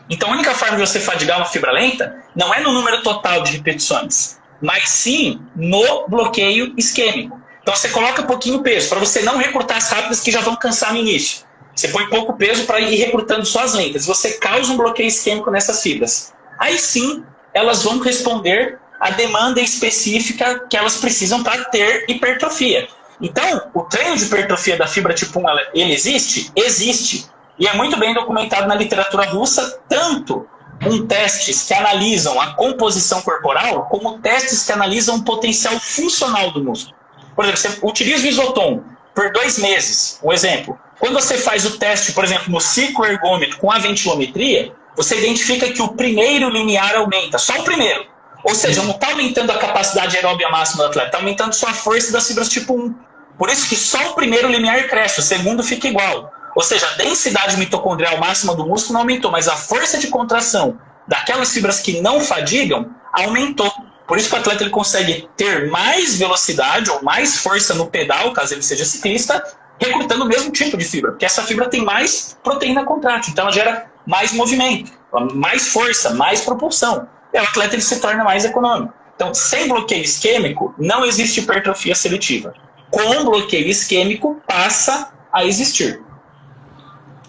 Então a única forma de você fadigar uma fibra lenta não é no número total de repetições, mas sim no bloqueio isquêmico. Então você coloca pouquinho peso, para você não recrutar as rápidas que já vão cansar no início. Você põe pouco peso para ir recrutando só as lentas. Você causa um bloqueio isquêmico nessas fibras. Aí sim, elas vão responder a demanda específica que elas precisam para ter hipertrofia. Então, o treino de hipertrofia da fibra tipo 1, ele existe? Existe. E é muito bem documentado na literatura russa, tanto com testes que analisam a composição corporal, como testes que analisam o potencial funcional do músculo. Por exemplo, você utiliza o isotom por 2 meses, um exemplo. Quando você faz o teste, por exemplo, no cicloergômetro com a ventilometria, você identifica que o primeiro limiar aumenta, só o primeiro. Ou seja, não está aumentando a capacidade aeróbia máxima do atleta, está aumentando só a força das fibras tipo 1. Por isso que só o primeiro limiar cresce, o segundo fica igual. Ou seja, a densidade mitocondrial máxima do músculo não aumentou, mas a força de contração daquelas fibras que não fadigam aumentou. Por isso que o atleta ele consegue ter mais velocidade ou mais força no pedal, caso ele seja ciclista, recrutando o mesmo tipo de fibra. Porque essa fibra tem mais proteína contrátil, então ela gera mais movimento, mais força, mais propulsão. E o atleta ele se torna mais econômico. Então, sem bloqueio isquêmico, não existe hipertrofia seletiva. com bloqueio isquêmico passa a existir.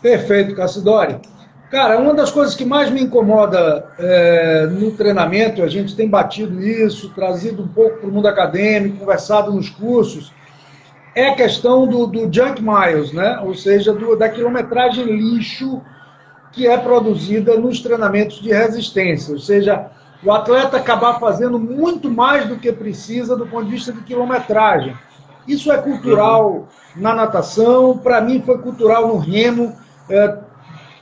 Perfeito, Cassidori. Cara, uma das coisas que mais me incomoda no treinamento, a gente tem batido isso, trazido um pouco para o mundo acadêmico, conversado nos cursos, é a questão do junk miles, né? Ou seja, da quilometragem lixo que é produzida nos treinamentos de resistência. Ou seja, o atleta acabar fazendo muito mais do que precisa do ponto de vista de quilometragem. Isso é cultural na natação, para mim foi cultural no remo,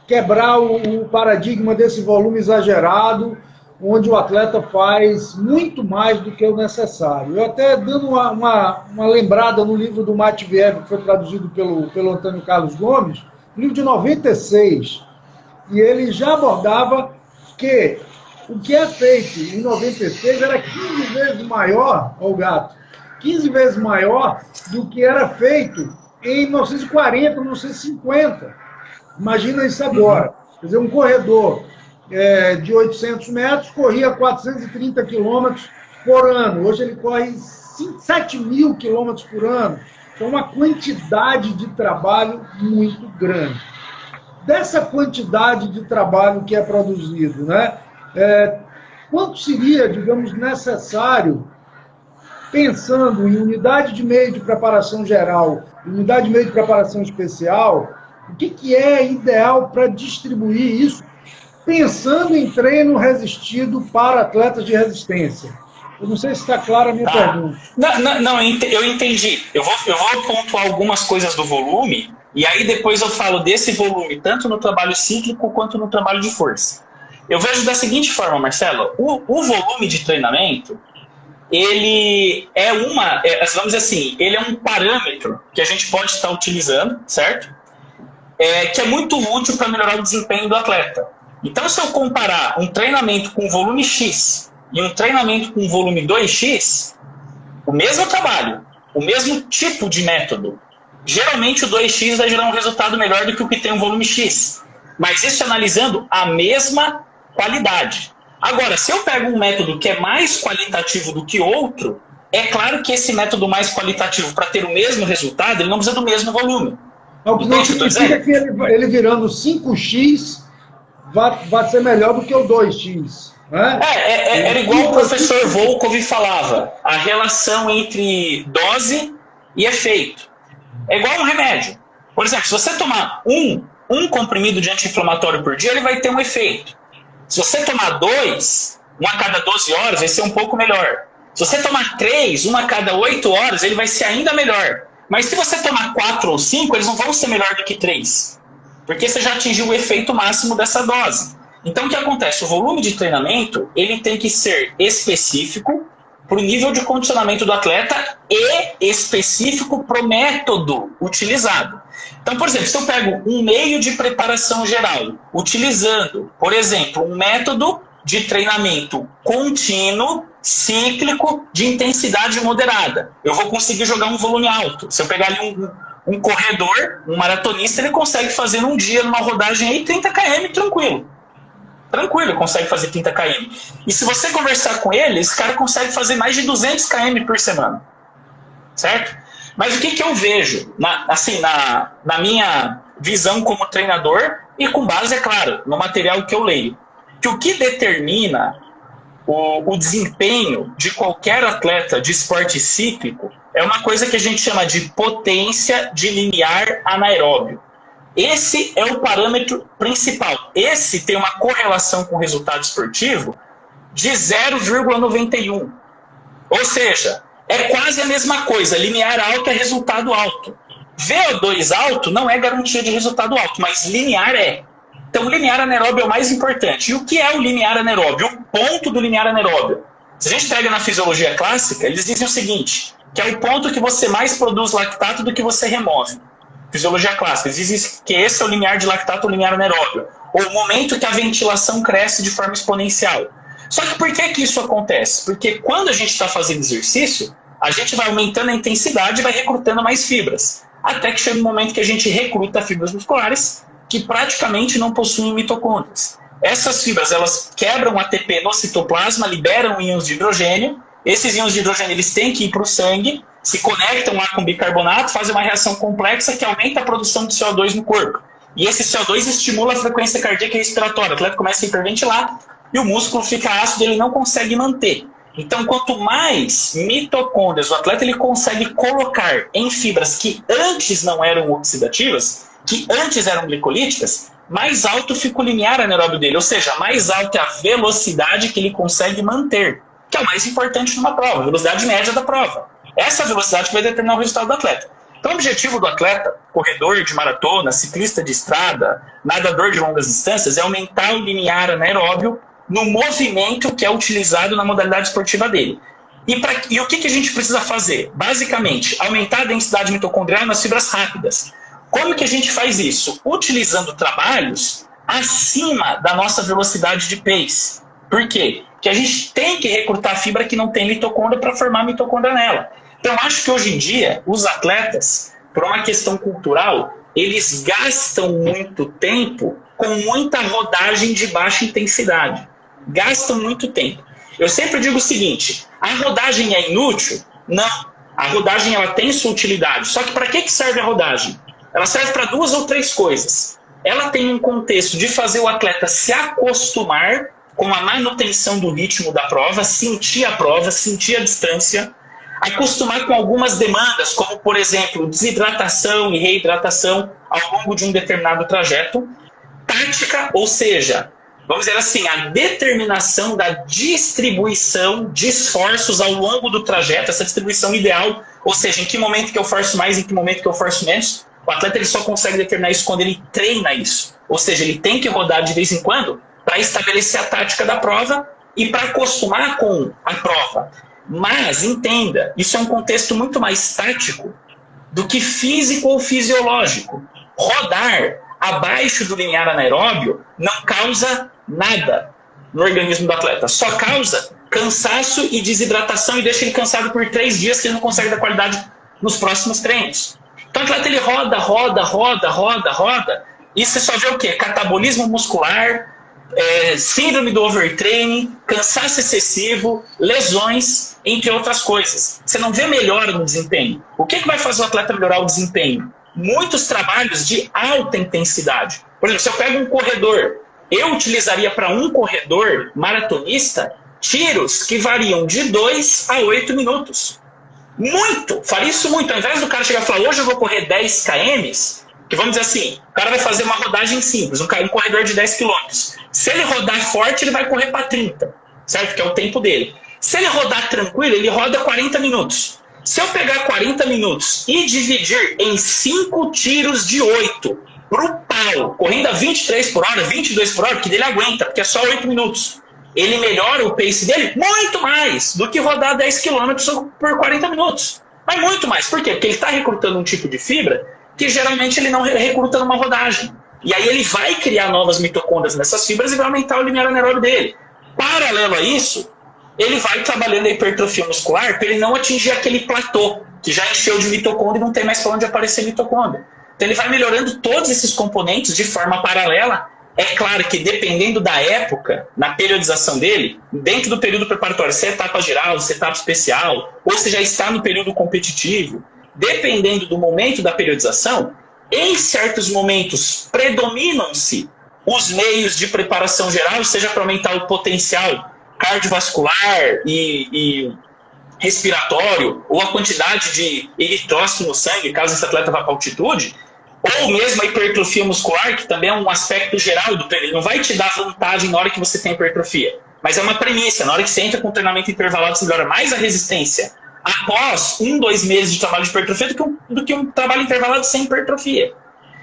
quebrar o paradigma desse volume exagerado, onde o atleta faz muito mais do que o necessário. Eu até dando uma lembrada no livro do Matveev, que foi traduzido pelo Antônio Carlos Gomes, livro de 96, e ele já abordava que o que é feito em 96 era 15 vezes maior, ó o gato, 15 vezes maior do que era feito em 1940, 1950. Imagina isso agora. Quer dizer, um corredor de 800 metros corria 430 quilômetros por ano. Hoje ele corre 7 mil quilômetros por ano. Então, uma quantidade de trabalho muito grande. Dessa quantidade de trabalho que é produzido, né? Quanto seria, digamos, necessário, pensando em unidade de meio de preparação geral, unidade de meio de preparação especial, o que é ideal para distribuir isso, pensando em treino resistido para atletas de resistência? Eu não sei se está clara a minha pergunta. Não, eu entendi. Eu vou pontuar algumas coisas do volume, e aí depois eu falo desse volume, tanto no trabalho cíclico quanto no trabalho de força. Eu vejo da seguinte forma, Marcelo, o volume de treinamento, ele é vamos dizer assim, ele é um parâmetro que a gente pode estar utilizando, certo? Que é muito útil para melhorar o desempenho do atleta. Então, se eu comparar um treinamento com volume X e um treinamento com volume 2X, o mesmo trabalho, o mesmo tipo de método, geralmente o 2X vai gerar um resultado melhor do que o que tem um volume X. Mas isso analisando a mesma qualidade. Agora, se eu pego um método que é mais qualitativo do que outro, é claro que esse método mais qualitativo, para ter o mesmo resultado, ele não precisa do mesmo volume. O que não significa que ele virando 5x vai ser melhor do que o 2x. Né? Era igual o professor Volkov falava, a relação entre dose e efeito. É igual um remédio. Por exemplo, se você tomar um comprimido de anti-inflamatório por dia, ele vai ter um efeito. Se você tomar 2, um a cada 12 horas, vai ser um pouco melhor. Se você tomar 3, uma a cada 8 horas, ele vai ser ainda melhor. Mas se você tomar 4 ou 5, eles não vão ser melhor do que 3. Porque você já atingiu o efeito máximo dessa dose. Então, o que acontece? O volume de treinamento, ele tem que ser específico para o nível de condicionamento do atleta e específico para o método utilizado. Então, por exemplo, se eu pego um meio de preparação geral, utilizando, por exemplo, um método de treinamento contínuo, cíclico, de intensidade moderada, eu vou conseguir jogar um volume alto. Se eu pegar ali um corredor, um maratonista, ele consegue fazer num dia, numa rodagem aí, 30 km tranquilo. Tranquilo, consegue fazer 30 km. E se você conversar com ele, esse cara consegue fazer mais de 200 km por semana. Certo? Mas o que eu vejo, na minha visão como treinador, e com base, é claro, no material que eu leio, que o que determina o desempenho de qualquer atleta de esporte cíclico é uma coisa que a gente chama de potência de limiar anaeróbio. Esse é o parâmetro principal. Esse tem uma correlação com o resultado esportivo de 0,91. Ou seja, é quase a mesma coisa. Limiar alto é resultado alto. VO2 alto não é garantia de resultado alto, mas linear é. Então, o limiar anaeróbio é o mais importante. E o que é o limiar anaeróbio? O ponto do limiar anaeróbio. Se a gente pega na fisiologia clássica, eles dizem o seguinte, que é o ponto que você mais produz lactato do que você remove. Fisiologia clássica, eles dizem que esse é o limiar de lactato ou limiar anaeróbio. Ou o momento que a ventilação cresce de forma exponencial. Só que por que isso acontece? Porque quando a gente está fazendo exercício, a gente vai aumentando a intensidade e vai recrutando mais fibras. Até que chega um momento que a gente recruta fibras musculares que praticamente não possuem mitocôndrias. Essas fibras, elas quebram ATP no citoplasma, liberam íons de hidrogênio. Esses íons de hidrogênio, eles têm que ir para o sangue. se conectam lá com bicarbonato, fazem uma reação complexa que aumenta a produção de CO2 no corpo. E esse CO2 estimula a frequência cardíaca e respiratória. O atleta começa a hiperventilar e o músculo fica ácido e ele não consegue manter. Então, quanto mais mitocôndrias o atleta ele consegue colocar em fibras que antes não eram oxidativas, que antes eram glicolíticas, mais alto fica o limiar anaeróbio dele, ou seja, mais alta é a velocidade que ele consegue manter, que é o mais importante numa prova, a velocidade média da prova. Essa é a velocidade que vai determinar o resultado do atleta. Então, o objetivo do atleta, corredor de maratona, ciclista de estrada, nadador de longas distâncias, é aumentar o limiar anaeróbio no movimento que é utilizado na modalidade esportiva dele. E o que a gente precisa fazer? Basicamente, aumentar a densidade mitocondrial nas fibras rápidas. Como que a gente faz isso? Utilizando trabalhos acima da nossa velocidade de pace. Por quê? Porque a gente tem que recrutar fibra que não tem mitocôndria para formar mitocôndria nela. Então, eu acho que hoje em dia, os atletas, por uma questão cultural, eles gastam muito tempo com muita rodagem de baixa intensidade. Gastam muito tempo. Eu sempre digo o seguinte, a rodagem é inútil? Não. A rodagem ela tem sua utilidade. Só que para que serve a rodagem? Ela serve para 2 ou 3 coisas. Ela tem um contexto de fazer o atleta se acostumar com a manutenção do ritmo da prova, sentir a distância, acostumar com algumas demandas, como, por exemplo, desidratação e reidratação ao longo de um determinado trajeto. Tática, ou seja, vamos dizer assim, a determinação da distribuição de esforços ao longo do trajeto, essa distribuição ideal, ou seja, em que momento que eu forço mais, em que momento que eu forço menos. O atleta ele só consegue determinar isso quando ele treina isso. Ou seja, ele tem que rodar de vez em quando para estabelecer a tática da prova e para acostumar com a prova. Mas, entenda, isso é um contexto muito mais tático do que físico ou fisiológico. Rodar abaixo do limiar anaeróbio não causa nada no organismo do atleta. Só causa cansaço e desidratação e deixa ele cansado por 3 dias que ele não consegue dar qualidade nos próximos treinos. Então o atleta ele roda. E você só vê o quê? Catabolismo muscular, síndrome do overtraining, cansaço excessivo, lesões, entre outras coisas. Você não vê melhora no desempenho. O que vai fazer o atleta melhorar o desempenho? Muitos trabalhos de alta intensidade. Por exemplo, se eu pego um corredor, eu utilizaria para um corredor maratonista tiros que variam de 2 a 8 minutos. Muito! Faria isso muito. Ao invés do cara chegar e falar, hoje eu vou correr 10 km, que vamos dizer assim, o cara vai fazer uma rodagem simples, um corredor de 10 km. Se ele rodar forte, ele vai correr para 30, certo? Que é o tempo dele. Se ele rodar tranquilo, ele roda 40 minutos. Se eu pegar 40 minutos e dividir em 5 tiros de 8 pro pau, correndo a 23 por hora, 22 por hora, que ele aguenta, porque é só 8 minutos. Ele melhora o pace dele muito mais do que rodar 10 km por 40 minutos. Mas muito mais. Por quê? Porque ele está recrutando um tipo de fibra que geralmente ele não recruta numa rodagem. E aí ele vai criar novas mitocôndrias nessas fibras e vai aumentar o limiar anaeróbio dele. Paralelo a isso, ele vai trabalhando a hipertrofia muscular para ele não atingir aquele platô, que já encheu de mitocôndria e não tem mais para onde aparecer mitocôndria. Então ele vai melhorando todos esses componentes de forma paralela. É claro que dependendo da época, na periodização dele, dentro do período preparatório, se é etapa geral, se é etapa especial, ou se já está no período competitivo, dependendo do momento da periodização, em certos momentos predominam-se os meios de preparação geral, seja para aumentar o potencial cardiovascular e respiratório, ou a quantidade de eritrócito no sangue, caso esse atleta vá para altitude, ou mesmo a hipertrofia muscular, que também é um aspecto geral do treino. Ele não vai te dar vantagem na hora que você tem hipertrofia, mas é uma premissa. Na hora que você entra com treinamento intervalado, você melhora mais a resistência após 1-2 meses de trabalho de hipertrofia do que um trabalho intervalado sem hipertrofia.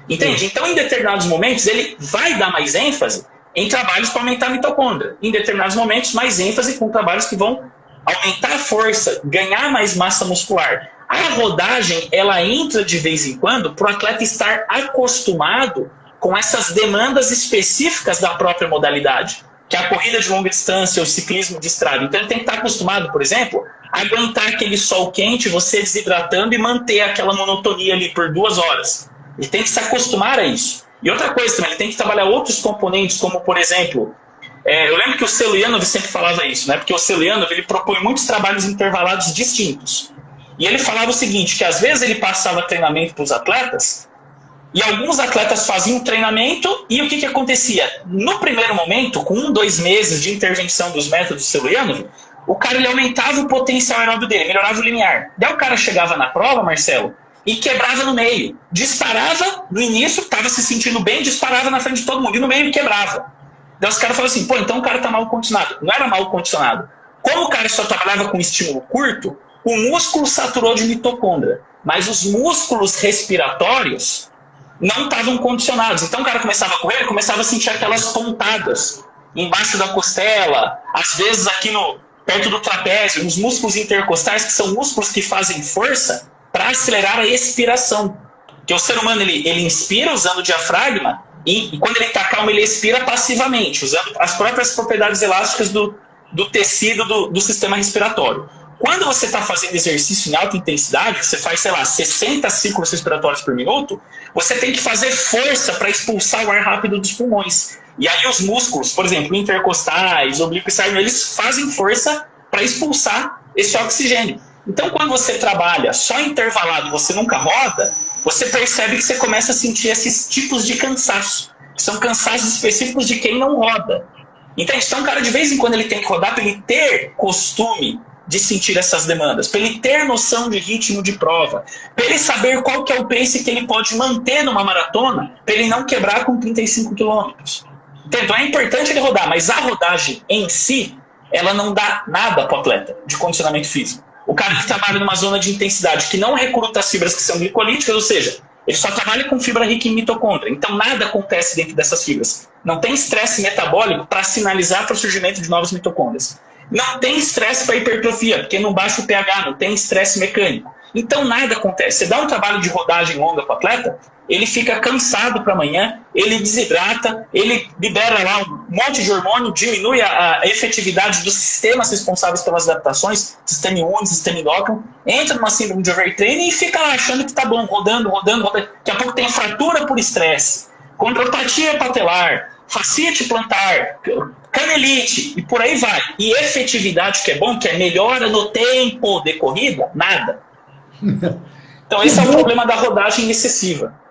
Entende? Sim. Então, em determinados momentos, ele vai dar mais ênfase em trabalhos para aumentar a mitocôndria. Em determinados momentos, mais ênfase com trabalhos que vão aumentar a força, ganhar mais massa muscular. A rodagem, ela entra de vez em quando para o atleta estar acostumado com essas demandas específicas da própria modalidade, que é a corrida de longa distância, o ciclismo de estrada. Então ele tem que estar acostumado, por exemplo, a aguentar aquele sol quente, você desidratando e manter aquela monotonia ali por 2 horas. Ele tem que se acostumar a isso. E outra coisa também, ele tem que trabalhar outros componentes, como por exemplo, eu lembro que o Selianov sempre falava isso, né? Porque o Selianov ele propõe muitos trabalhos intervalados distintos. E ele falava o seguinte, que às vezes ele passava treinamento para os atletas, e alguns atletas faziam treinamento, e o que acontecia? No primeiro momento, com 1, 2 meses de intervenção dos métodos Celianov, o cara ele aumentava o potencial aeróbio dele, melhorava o limiar. Daí o cara chegava na prova, Marcelo, e quebrava no meio. Disparava no início, estava se sentindo bem, disparava na frente de todo mundo, e no meio quebrava. Daí os caras falavam assim, pô, então o cara tá mal condicionado. Não era mal condicionado. Como o cara só trabalhava com estímulo curto, o músculo saturou de mitocôndria, mas os músculos respiratórios não estavam condicionados. Então o cara começava a correr, ele começava a sentir aquelas pontadas embaixo da costela, às vezes aqui perto do trapézio, nos músculos intercostais, que são músculos que fazem força para acelerar a expiração. Porque o ser humano ele inspira usando o diafragma e quando ele está calmo ele expira passivamente, usando as próprias propriedades elásticas do tecido do sistema respiratório. Quando você está fazendo exercício em alta intensidade, você faz, sei lá, 60 ciclos respiratórios por minuto, você tem que fazer força para expulsar o ar rápido dos pulmões. E aí os músculos, por exemplo, intercostais, oblíquo externo, eles fazem força para expulsar esse oxigênio. Então, quando você trabalha só intervalado, você nunca roda, você percebe que você começa a sentir esses tipos de cansaço, que são cansaços específicos de quem não roda. Então, cara, de vez em quando ele tem que rodar para ele ter costume de sentir essas demandas, para ele ter noção de ritmo de prova, para ele saber qual que é o pace que ele pode manter numa maratona, para ele não quebrar com 35 quilômetros. Então é importante ele rodar, mas a rodagem em si, ela não dá nada para o atleta de condicionamento físico. O cara que trabalha numa zona de intensidade, que não recruta as fibras que são glicolíticas, ou seja, ele só trabalha com fibra rica em mitocôndria. Então nada acontece dentro dessas fibras. Não tem estresse metabólico para sinalizar para o surgimento de novas mitocôndrias. Não tem estresse para hipertrofia, porque não baixa o pH, não tem estresse mecânico. Então nada acontece. Você dá um trabalho de rodagem longa para o atleta, ele fica cansado para amanhã, ele desidrata, ele libera lá um monte de hormônio, diminui a efetividade dos sistemas responsáveis pelas adaptações, sistema imune, sistema endócrino, entra numa síndrome de overtraining e fica lá achando que tá bom, rodando. Daqui a pouco tem fratura por estresse, condropatia patelar, fasciite plantar, canelite, e por aí vai. E efetividade, que é bom, que é melhora no tempo de corrida, nada. Então esse é o problema da rodagem excessiva.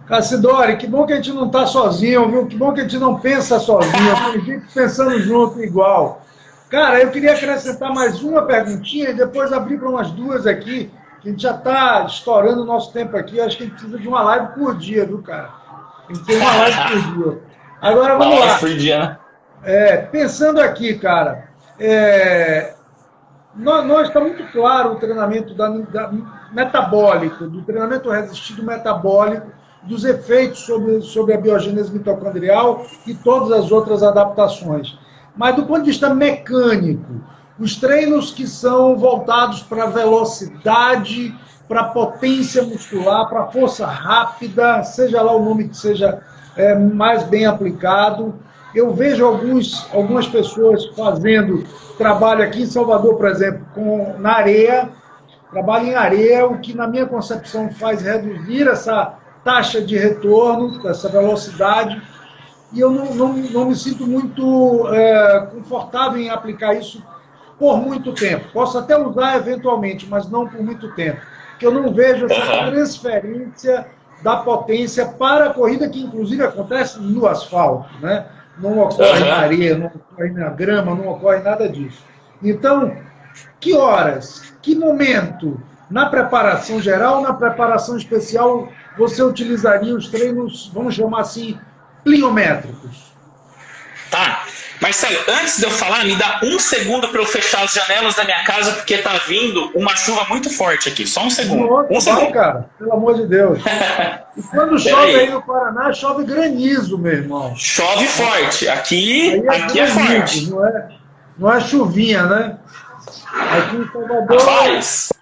Cassidori, que bom que a gente não está sozinho, viu? Que bom que a gente não pensa sozinho, tem gente pensando junto igual. Cara, eu queria acrescentar mais uma perguntinha e depois abrir para umas duas aqui, que a gente já está estourando o nosso tempo aqui. Eu acho que a gente precisa de uma live por dia, viu, cara? Tem que ter uma live por dia. Agora vamos lá. Por dia, né? Pensando aqui, cara, nós está muito claro o treinamento metabólico, do treinamento resistido metabólico, dos efeitos sobre a biogênese mitocondrial e todas as outras adaptações. Mas do ponto de vista mecânico, os treinos que são voltados para velocidade, para potência muscular, para força rápida, seja lá o nome que seja mais bem aplicado, eu vejo algumas pessoas fazendo trabalho aqui em Salvador, por exemplo, na areia, trabalho em areia, o que na minha concepção faz reduzir essa taxa de retorno, essa velocidade, e eu não me sinto muito confortável em aplicar isso por muito tempo. Posso até usar eventualmente, mas não por muito tempo, porque eu não vejo essa transferência da potência para a corrida, que inclusive acontece no asfalto, né? Não ocorre na areia, não ocorre na grama, não ocorre nada disso. Então, que horas, que momento, na preparação geral, na preparação especial, você utilizaria os treinos, vamos chamar assim, pliométricos? Tá. Marcelo, antes de eu falar, me dá um segundo para eu fechar as janelas da minha casa, porque tá vindo uma chuva muito forte aqui. Só um segundo. Um segundo, cara. Pelo amor de Deus. E quando chove aí no Paraná, chove granizo, meu irmão. Chove forte. Aqui é forte. Não é chuvinha, né? Aqui em Salvador... Rapaz,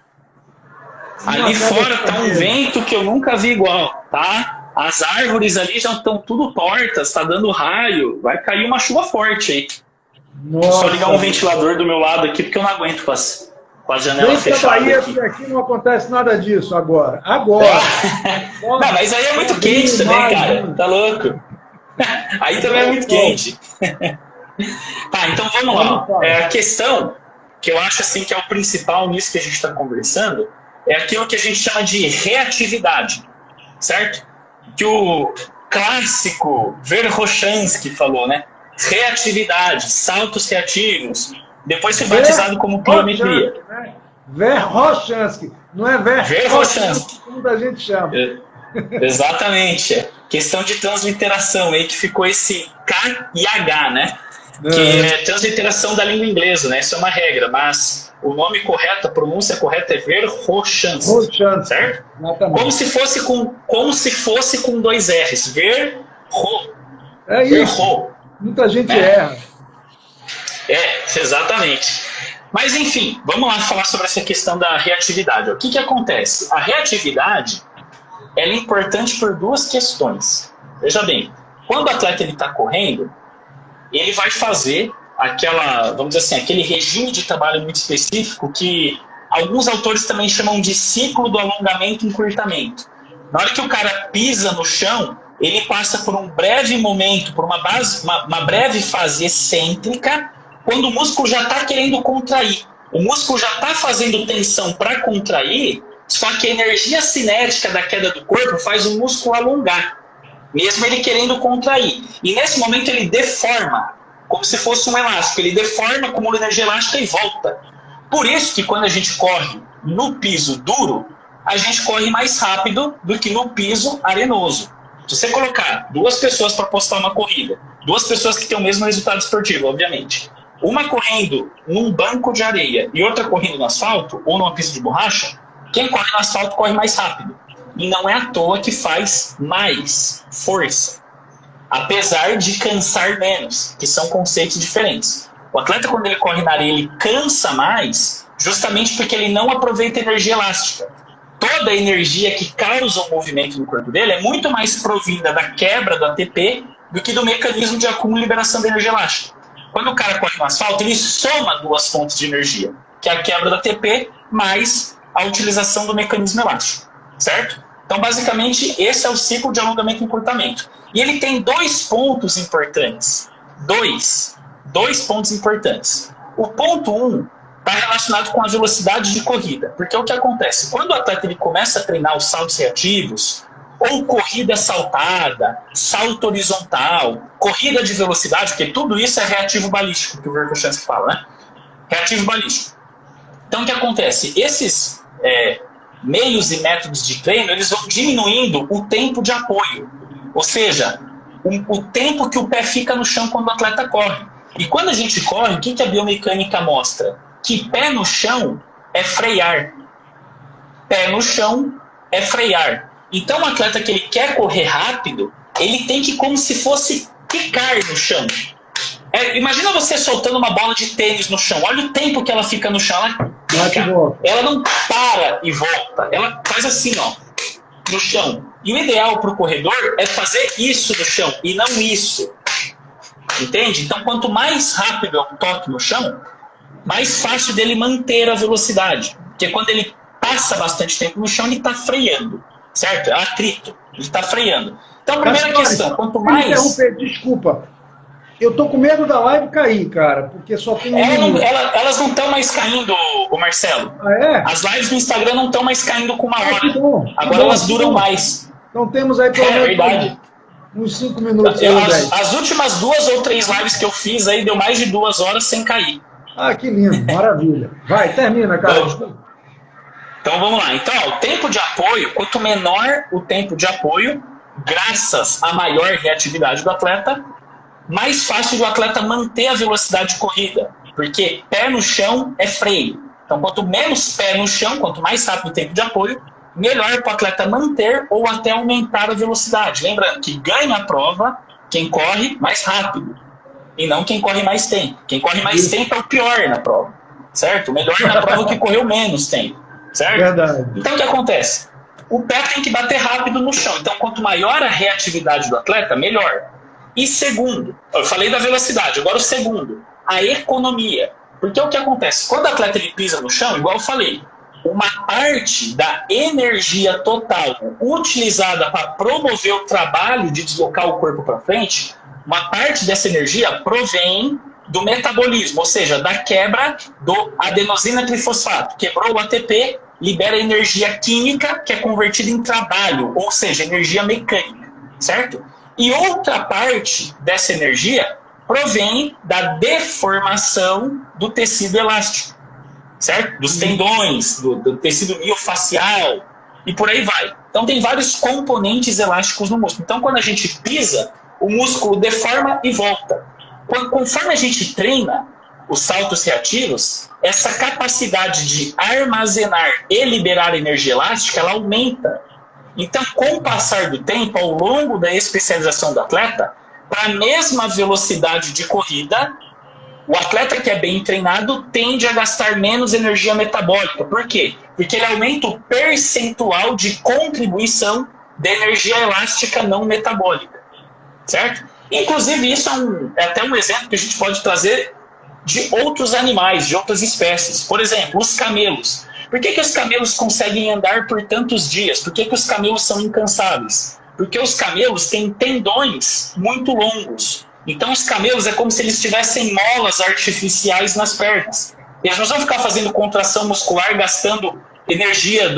ali fora tá um vento que eu nunca vi igual, tá? As árvores ali já estão tudo tortas, tá dando raio, vai cair uma chuva forte aí. Nossa. Vou só ligar um ventilador do meu lado aqui, porque eu não aguento com as janelas fechadas. Aqui não acontece nada disso agora. Não, mas aí é muito quente também, cara. Tá louco? Aí também é muito quente. Tá, então vamos lá. A questão que eu acho assim que é o principal nisso que a gente está conversando é aquilo que a gente chama de reatividade, certo? Que o clássico Verkhoshansky falou, né? Reatividade, saltos reativos, depois foi batizado como pliometria. Verkhoshansky, não é Verkhoshansky, como a gente chama. Exatamente, questão de transliteração, aí que ficou esse K e H, né? Que é transliteração da língua inglesa, né? Isso é uma regra, mas o nome correto, a pronúncia correta é Verkhoshansky, certo? Como se fosse com 2 R's. É isso. Muita gente erra. Exatamente. Mas enfim, vamos lá falar sobre essa questão da reatividade. O que acontece? A reatividade ela é importante por 2 questões. Veja bem, quando o atleta está correndo, ele vai fazer vamos dizer assim, aquele regime de trabalho muito específico que alguns autores também chamam de ciclo do alongamento e encurtamento. Na hora que o cara pisa no chão, ele passa por um breve momento, por uma breve fase excêntrica, quando o músculo já está querendo contrair. O músculo já está fazendo tensão para contrair, só que a energia cinética da queda do corpo faz o músculo alongar, mesmo ele querendo contrair. E nesse momento ele deforma, como se fosse um elástico. Ele deforma, acumula energia elástica e volta. Por isso que quando a gente corre no piso duro, a gente corre mais rápido do que no piso arenoso. Se você colocar 2 pessoas para postar uma corrida, 2 pessoas que têm o mesmo resultado esportivo, obviamente, uma correndo num banco de areia e outra correndo no asfalto ou numa pista de borracha, quem corre no asfalto corre mais rápido. E não é à toa que faz mais força, apesar de cansar menos, que são conceitos diferentes. O atleta, quando ele corre na areia, ele cansa mais, justamente porque ele não aproveita energia elástica. Toda a energia que causa o movimento no corpo dele é muito mais provinda da quebra do ATP do que do mecanismo de acúmulo e liberação da energia elástica. Quando o cara corre no asfalto, ele soma 2 fontes de energia, que é a quebra do ATP mais a utilização do mecanismo elástico, certo? Então, basicamente, esse é o ciclo de alongamento e encurtamento. E ele tem 2 pontos importantes. Dois pontos importantes. O ponto 1 está relacionado com a velocidade de corrida. Porque o que acontece? Quando o atleta ele começa a treinar os saltos reativos, ou corrida saltada, salto horizontal, corrida de velocidade, porque tudo isso é reativo balístico, que o Verkhoshansky fala, né? Reativo balístico. Então, o que acontece? Esses meios e métodos de treino, eles vão diminuindo o tempo de apoio. Ou seja, o tempo que o pé fica no chão quando o atleta corre. E quando a gente corre, o que a biomecânica mostra? Que pé no chão é frear. Pé no chão é frear. Então, o atleta que ele quer correr rápido, ele tem que, como se fosse, quicar no chão. Imagina você soltando uma bola de tênis no chão. Olha o tempo que ela fica no chão. Ela não para e volta. Ela faz assim, ó, no chão. E o ideal para o corredor é fazer isso no chão e não isso. Entende? Então, quanto mais rápido é o toque no chão, mais fácil dele manter a velocidade. Porque quando ele passa bastante tempo no chão, ele está freando. Certo? É atrito. Ele está freando. Então, a primeira questão, quanto mais... Desculpa. Eu tô com medo da live cair, cara, porque só tem elas não estão mais caindo, o Marcelo. Ah, é? As lives no Instagram não estão mais caindo com 1 hora. Que bom, agora elas duram mais. Então temos aí pelo menos verdade. Uns 5 minutos. As últimas 2 ou 3 lives que eu fiz aí deu mais de 2 horas sem cair. Ah, que lindo, maravilha. Vai, termina, cara. Então vamos lá. Então, o tempo de apoio, quanto menor o tempo de apoio, graças à maior reatividade do atleta, mais fácil do atleta manter a velocidade de corrida, porque pé no chão é freio. Então, quanto menos pé no chão, quanto mais rápido o tempo de apoio, melhor para o atleta manter ou até aumentar a velocidade. Lembrando que ganha a prova quem corre mais rápido, e não quem corre mais tempo. Quem corre mais tempo é o pior na prova, certo? O melhor na prova é o que correu menos tempo, certo? Verdade. Então, o que acontece? O pé tem que bater rápido no chão. Então, quanto maior a reatividade do atleta, melhor. E segundo, eu falei da velocidade, agora o segundo, a economia. Porque o que acontece? Quando o atleta ele pisa no chão, igual eu falei, uma parte da energia total utilizada para promover o trabalho de deslocar o corpo para frente, uma parte dessa energia provém do metabolismo, ou seja, da quebra do adenosina trifosfato. Quebrou o ATP, libera energia química, que é convertida em trabalho, ou seja, energia mecânica, certo? E outra parte dessa energia provém da deformação do tecido elástico, certo? Dos tendões, do tecido miofacial e por aí vai. Então tem vários componentes elásticos no músculo. Então quando a gente pisa, o músculo deforma e volta. Conforme a gente treina os saltos reativos, essa capacidade de armazenar e liberar energia elástica, ela aumenta. Então, com o passar do tempo, ao longo da especialização do atleta, para a mesma velocidade de corrida, o atleta que é bem treinado tende a gastar menos energia metabólica. Por quê? Porque ele aumenta o percentual de contribuição de energia elástica não metabólica. Certo? Inclusive, isso é até um exemplo que a gente pode trazer de outros animais, de outras espécies. Por exemplo, os camelos. Por que os camelos conseguem andar por tantos dias? Por que os camelos são incansáveis? Porque os camelos têm tendões muito longos. Então, os camelos é como se eles tivessem molas artificiais nas pernas. Eles não vão ficar fazendo contração muscular, gastando energia,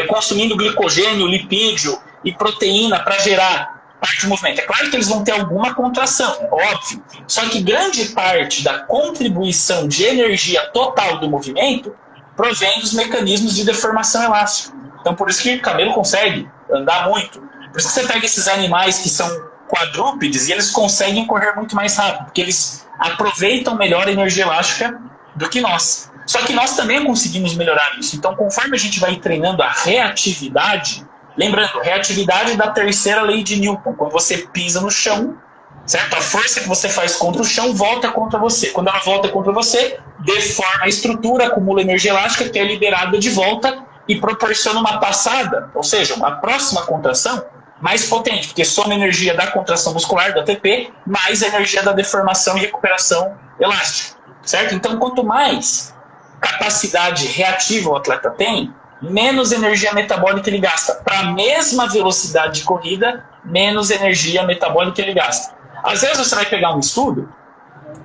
consumindo glicogênio, lipídio e proteína para gerar parte de movimento. É claro que eles vão ter alguma contração, óbvio. Só que grande parte da contribuição de energia total do movimento provém dos mecanismos de deformação elástica. Então, por isso que o camelo consegue andar muito. Por isso que você pega esses animais que são quadrúpedes e eles conseguem correr muito mais rápido, porque eles aproveitam melhor a energia elástica do que nós. Só que nós também conseguimos melhorar isso. Então, conforme a gente vai treinando a reatividade, lembrando, reatividade da terceira lei de Newton, quando você pisa no chão, certo? A força que você faz contra o chão volta contra você. Quando ela volta contra você, deforma a estrutura, acumula energia elástica que é liberada de volta e proporciona uma passada, ou seja, uma próxima contração mais potente, porque soma a energia da contração muscular, do ATP, mais a energia da deformação e recuperação elástica, certo? Então, quanto mais capacidade reativa o atleta tem, menos energia metabólica ele gasta. Para a mesma velocidade de corrida, menos energia metabólica ele gasta. Às vezes você vai pegar um estudo,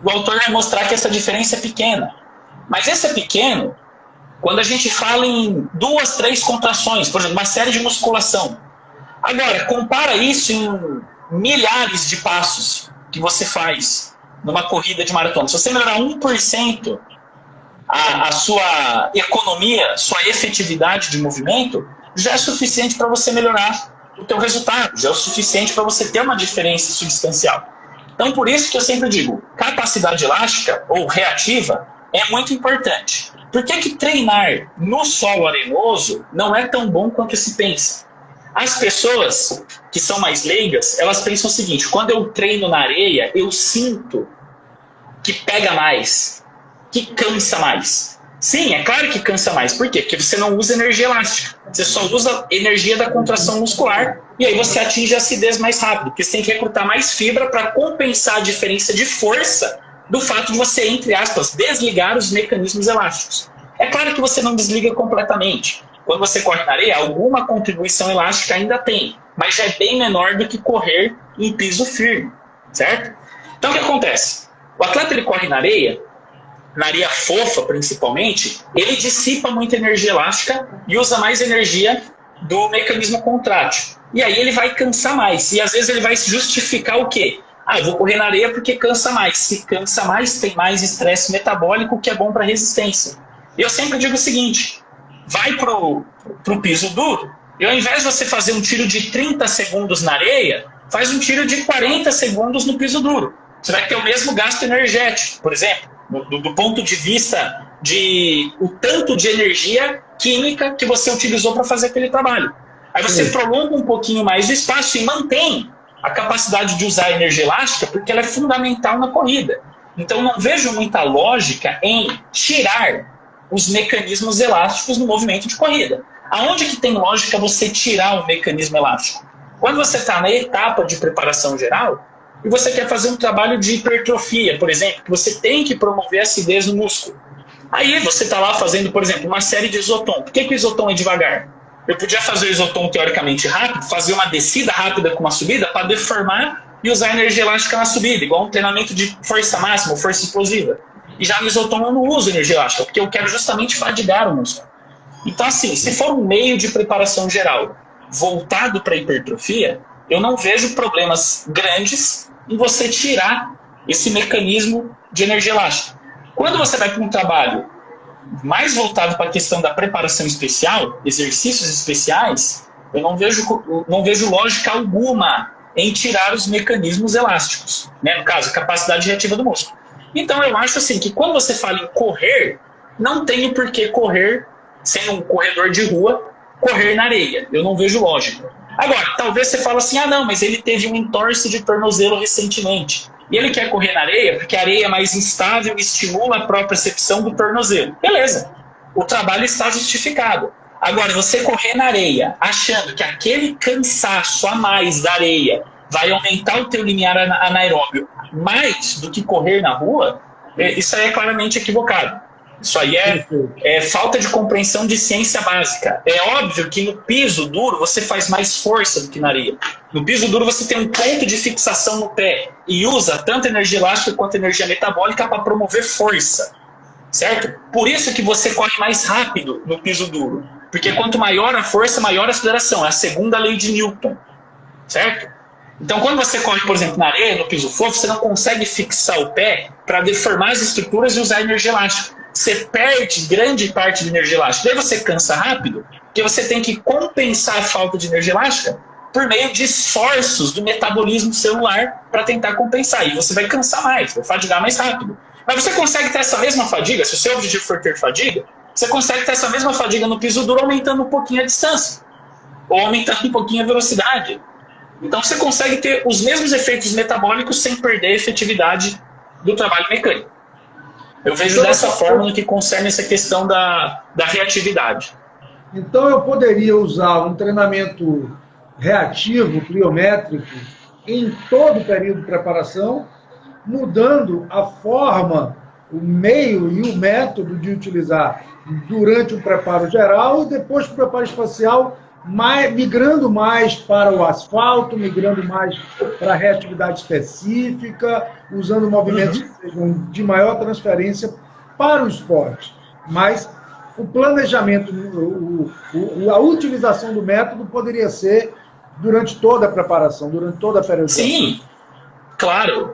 o autor vai mostrar que essa diferença é pequena. Mas esse é pequeno quando a gente fala em 2, 3 contrações, por exemplo, uma série de musculação. Agora, compara isso em milhares de passos que você faz numa corrida de maratona. Se você melhorar 1% a sua economia, sua efetividade de movimento, já é suficiente para você melhorar o teu resultado, já é o suficiente para você ter uma diferença substancial. Então, por isso que eu sempre digo, capacidade elástica ou reativa é muito importante. Por que treinar no solo arenoso não é tão bom quanto se pensa? As pessoas que são mais leigas, elas pensam o seguinte: quando eu treino na areia, eu sinto que pega mais, que cansa mais. Sim, é claro que cansa mais. Por quê? Porque você não usa energia elástica. Você só usa energia da contração muscular e aí você atinge a acidez mais rápido, porque você tem que recrutar mais fibra para compensar a diferença de força do fato de você, entre aspas, desligar os mecanismos elásticos. É claro que você não desliga completamente. Quando você corre na areia, alguma contribuição elástica ainda tem, mas já é bem menor do que correr em piso firme, certo? Então o que acontece? O atleta ele corre na areia fofa principalmente, ele dissipa muita energia elástica e usa mais energia do mecanismo contrátil. E aí ele vai cansar mais. E às vezes ele vai se justificar o quê? Eu vou correr na areia porque cansa mais. Se cansa mais, tem mais estresse metabólico, que é bom para a resistência. E eu sempre digo o seguinte: vai pro piso duro, e ao invés de você fazer um tiro de 30 segundos na areia, faz um tiro de 40 segundos no piso duro. Você vai ter o mesmo gasto energético, por exemplo, do ponto de vista de o tanto de energia química que você utilizou para fazer aquele trabalho. Aí você prolonga um pouquinho mais o espaço e mantém a capacidade de usar a energia elástica, porque ela é fundamental na corrida. Então não vejo muita lógica em tirar os mecanismos elásticos no movimento de corrida. Aonde que tem lógica você tirar o mecanismo elástico? Quando você está na etapa de preparação geral e você quer fazer um trabalho de hipertrofia, por exemplo, que você tem que promover a acidez no músculo. Aí você está lá fazendo, por exemplo, uma série de isotom. Por que o isotom é devagar? Eu podia fazer o isotom teoricamente rápido, fazer uma descida rápida com uma subida para deformar e usar energia elástica na subida, igual um treinamento de força máxima ou força explosiva. E já no isotônico eu não uso energia elástica, porque eu quero justamente fadigar o músculo. Então, assim, se for um meio de preparação geral voltado para a hipertrofia, eu não vejo problemas grandes em você tirar esse mecanismo de energia elástica. Quando você vai para um trabalho mais voltado para a questão da preparação especial, exercícios especiais, eu não vejo lógica alguma em tirar os mecanismos elásticos, né? No caso, a capacidade reativa do músculo. Então, eu acho assim que quando você fala em correr, não tem o porquê correr, sendo um corredor de rua, correr na areia. Eu não vejo lógica. Agora, talvez você fale assim, não, mas ele teve um entorse de tornozelo recentemente. E ele quer correr na areia porque a areia é mais instável e estimula a propriocepção do tornozelo. Beleza, o trabalho está justificado. Agora, você correr na areia achando que aquele cansaço a mais da areia vai aumentar o teu limiar anaeróbio mais do que correr na rua, isso aí é claramente equivocado. Isso aí é falta de compreensão de ciência básica. É óbvio que no piso duro você faz mais força do que na areia. No piso duro você tem um ponto de fixação no pé e usa tanto energia elástica quanto energia metabólica para promover força, certo? Por isso que você corre mais rápido no piso duro. Porque quanto maior a força, maior a aceleração. É a segunda lei de Newton, certo? Então, quando você corre, por exemplo, na areia, no piso fofo, você não consegue fixar o pé para deformar as estruturas e usar energia elástica. Você perde grande parte de energia elástica. Daí você cansa rápido, porque você tem que compensar a falta de energia elástica por meio de esforços do metabolismo celular para tentar compensar. E você vai cansar mais, vai fadigar mais rápido. Mas você consegue ter essa mesma fadiga, se o seu objetivo for ter fadiga, você consegue ter essa mesma fadiga no piso duro aumentando um pouquinho a distância, ou aumentando um pouquinho a velocidade. Então você consegue ter os mesmos efeitos metabólicos sem perder a efetividade do trabalho mecânico. Eu vejo dessa forma no que concerne essa questão da reatividade. Então eu poderia usar um treinamento reativo, pliométrico, em todo o período de preparação, mudando a forma, o meio e o método de utilizar durante o preparo geral e depois para o preparo espacial, migrando mais para o asfalto, migrando mais para a reatividade específica, usando movimentos que sejam de maior transferência para o esporte. Mas o planejamento, a utilização do método poderia ser durante toda a preparação, durante toda a periodização. Sim, claro.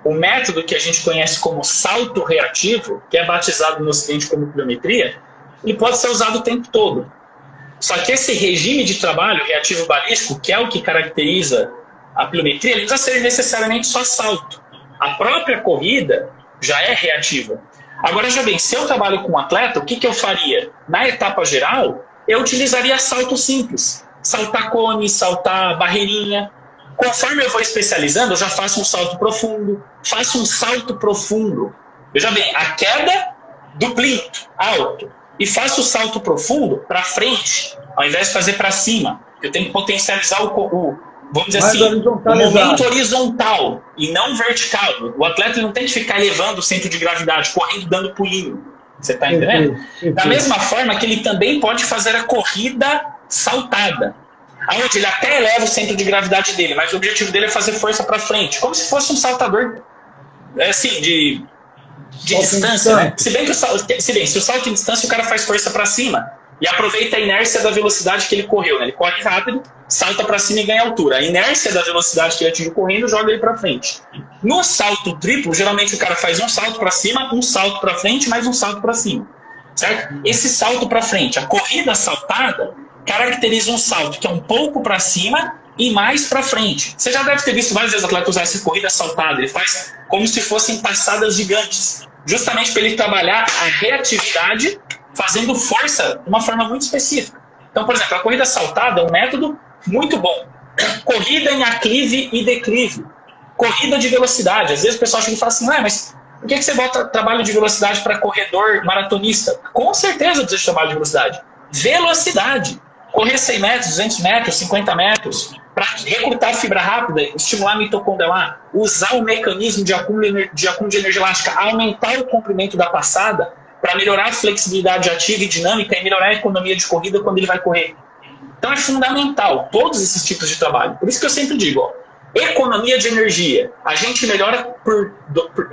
O método que a gente conhece como salto reativo, que é batizado no Ocidente como pliometria, ele pode ser usado o tempo todo. Só que esse regime de trabalho reativo balístico, que é o que caracteriza a pliometria, ele não precisa ser necessariamente só salto. A própria corrida já é reativa. Agora, já bem, se eu trabalho com um atleta, o que eu faria? Na etapa geral, eu utilizaria salto simples. Saltar cone, saltar barreirinha. Conforme eu vou especializando, eu já faço um salto profundo. Faço um salto profundo. Veja bem, a queda do plinto, alto. E faço o salto profundo para frente, ao invés de fazer para cima. Eu tenho que potencializar vamos dizer assim, o momento horizontal e não vertical. O atleta não tem que ficar elevando o centro de gravidade, correndo, dando pulinho. Você está entendendo? Da mesma forma que ele também pode fazer a corrida saltada, onde ele até eleva o centro de gravidade dele, mas o objetivo dele é fazer força para frente, como se fosse um saltador assim, de distância, né? Se bem, se o salto em distância o cara faz força para cima e aproveita a inércia da velocidade que ele correu, né? Ele corre rápido, salta para cima e ganha altura. A inércia da velocidade que ele atingiu correndo joga ele para frente. No salto triplo, geralmente o cara faz um salto para cima, um salto para frente, mais um salto para cima, certo? Esse salto para frente, a corrida saltada, caracteriza um salto que é um pouco para cima e mais para frente. Você já deve ter visto várias vezes atletas usar essa corrida saltada. Ele faz como se fossem passadas gigantes, justamente para ele trabalhar a reatividade fazendo força de uma forma muito específica. Então, por exemplo, a corrida saltada é um método muito bom. Corrida em aclive e declive. Corrida de velocidade. Às vezes o pessoal chega e fala assim, mas por que você bota trabalho de velocidade para corredor maratonista? Com certeza precisa de trabalho de velocidade. Velocidade. Correr 100 metros, 200 metros, 50 metros, para recrutar fibra rápida, estimular a mitocôndria lá, usar o mecanismo de acúmulo de energia elástica, aumentar o comprimento da passada para melhorar a flexibilidade ativa e dinâmica e melhorar a economia de corrida quando ele vai correr. Então é fundamental todos esses tipos de trabalho. Por isso que eu sempre digo, economia de energia, a gente melhora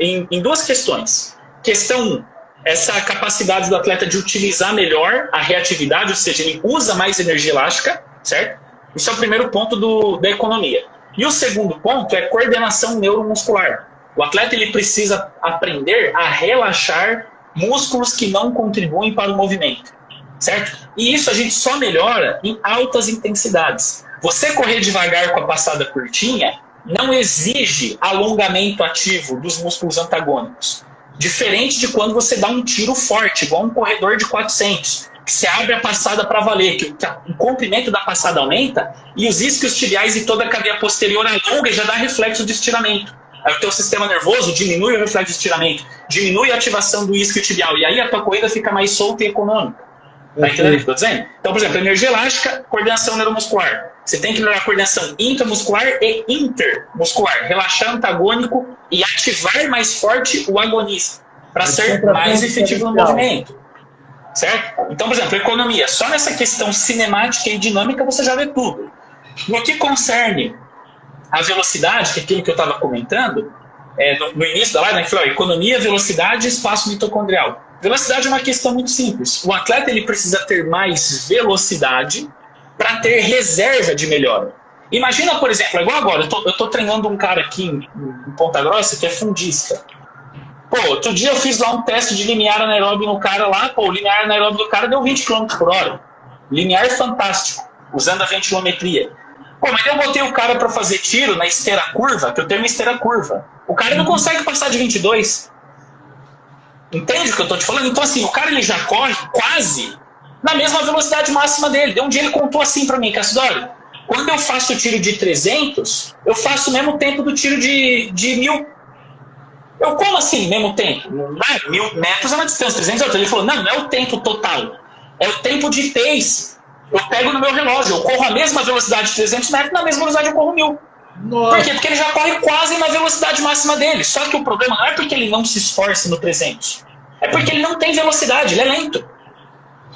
em duas questões. Questão 1, essa capacidade do atleta de utilizar melhor a reatividade, ou seja, ele usa mais energia elástica, certo? Isso é o primeiro ponto da economia. E o segundo ponto é coordenação neuromuscular. O atleta ele precisa aprender a relaxar músculos que não contribuem para o movimento, certo? E isso a gente só melhora em altas intensidades. Você correr devagar com a passada curtinha não exige alongamento ativo dos músculos antagônicos. Diferente de quando você dá um tiro forte, igual um corredor de 400, que você abre a passada para valer, que o comprimento da passada aumenta e os isquios tibiais e toda a cadeia posterior alonga e já dá reflexo de estiramento. Aí o teu sistema nervoso diminui o reflexo de estiramento, diminui a ativação do isquio tibial e aí a tua corrida fica mais solta e econômica. Tá entendendo o que eu estou dizendo? Então, por exemplo, energia elástica, coordenação neuromuscular. Você tem que melhorar a coordenação intramuscular e intermuscular, relaxar antagônico e ativar mais forte o agonista para ser mais efetivo no movimento. Certo? Então, por exemplo, economia. Só nessa questão cinemática e dinâmica você já vê tudo. No que concerne a velocidade, que é aquilo que eu estava comentando, no início da live, né, que falou, economia, velocidade e espaço mitocondrial. Velocidade é uma questão muito simples. O atleta ele precisa ter mais velocidade para ter reserva de melhora. Imagina, por exemplo, igual agora, eu tô treinando um cara aqui em Ponta Grossa que é fundista. Pô, outro dia eu fiz lá um teste de limiar anaeróbio no cara lá, o limiar anaeróbio do cara deu 20 km por hora. Limiar fantástico, usando a ventilometria. Pô, mas eu botei o cara para fazer tiro na esteira curva, que eu tenho uma esteira curva. O cara não consegue passar de 22. Entende o que eu tô te falando? Então, assim, o cara ele já corre quase na mesma velocidade máxima dele. Um dia ele contou assim pra mim, Cassidório, quando eu faço o tiro de 300, eu faço o mesmo tempo do tiro de 1000. Eu, como assim, mesmo tempo? 1000 metros é uma distância, 300 outros. Ele falou, não é o tempo total, é o tempo de pace. Eu pego no meu relógio, eu corro a mesma velocidade de 300 metros, na mesma velocidade eu corro 1000. Nossa. Por quê? Porque ele já corre quase na velocidade máxima dele. Só que o problema não é porque ele não se esforça no 300. É porque ele não tem velocidade, ele é lento.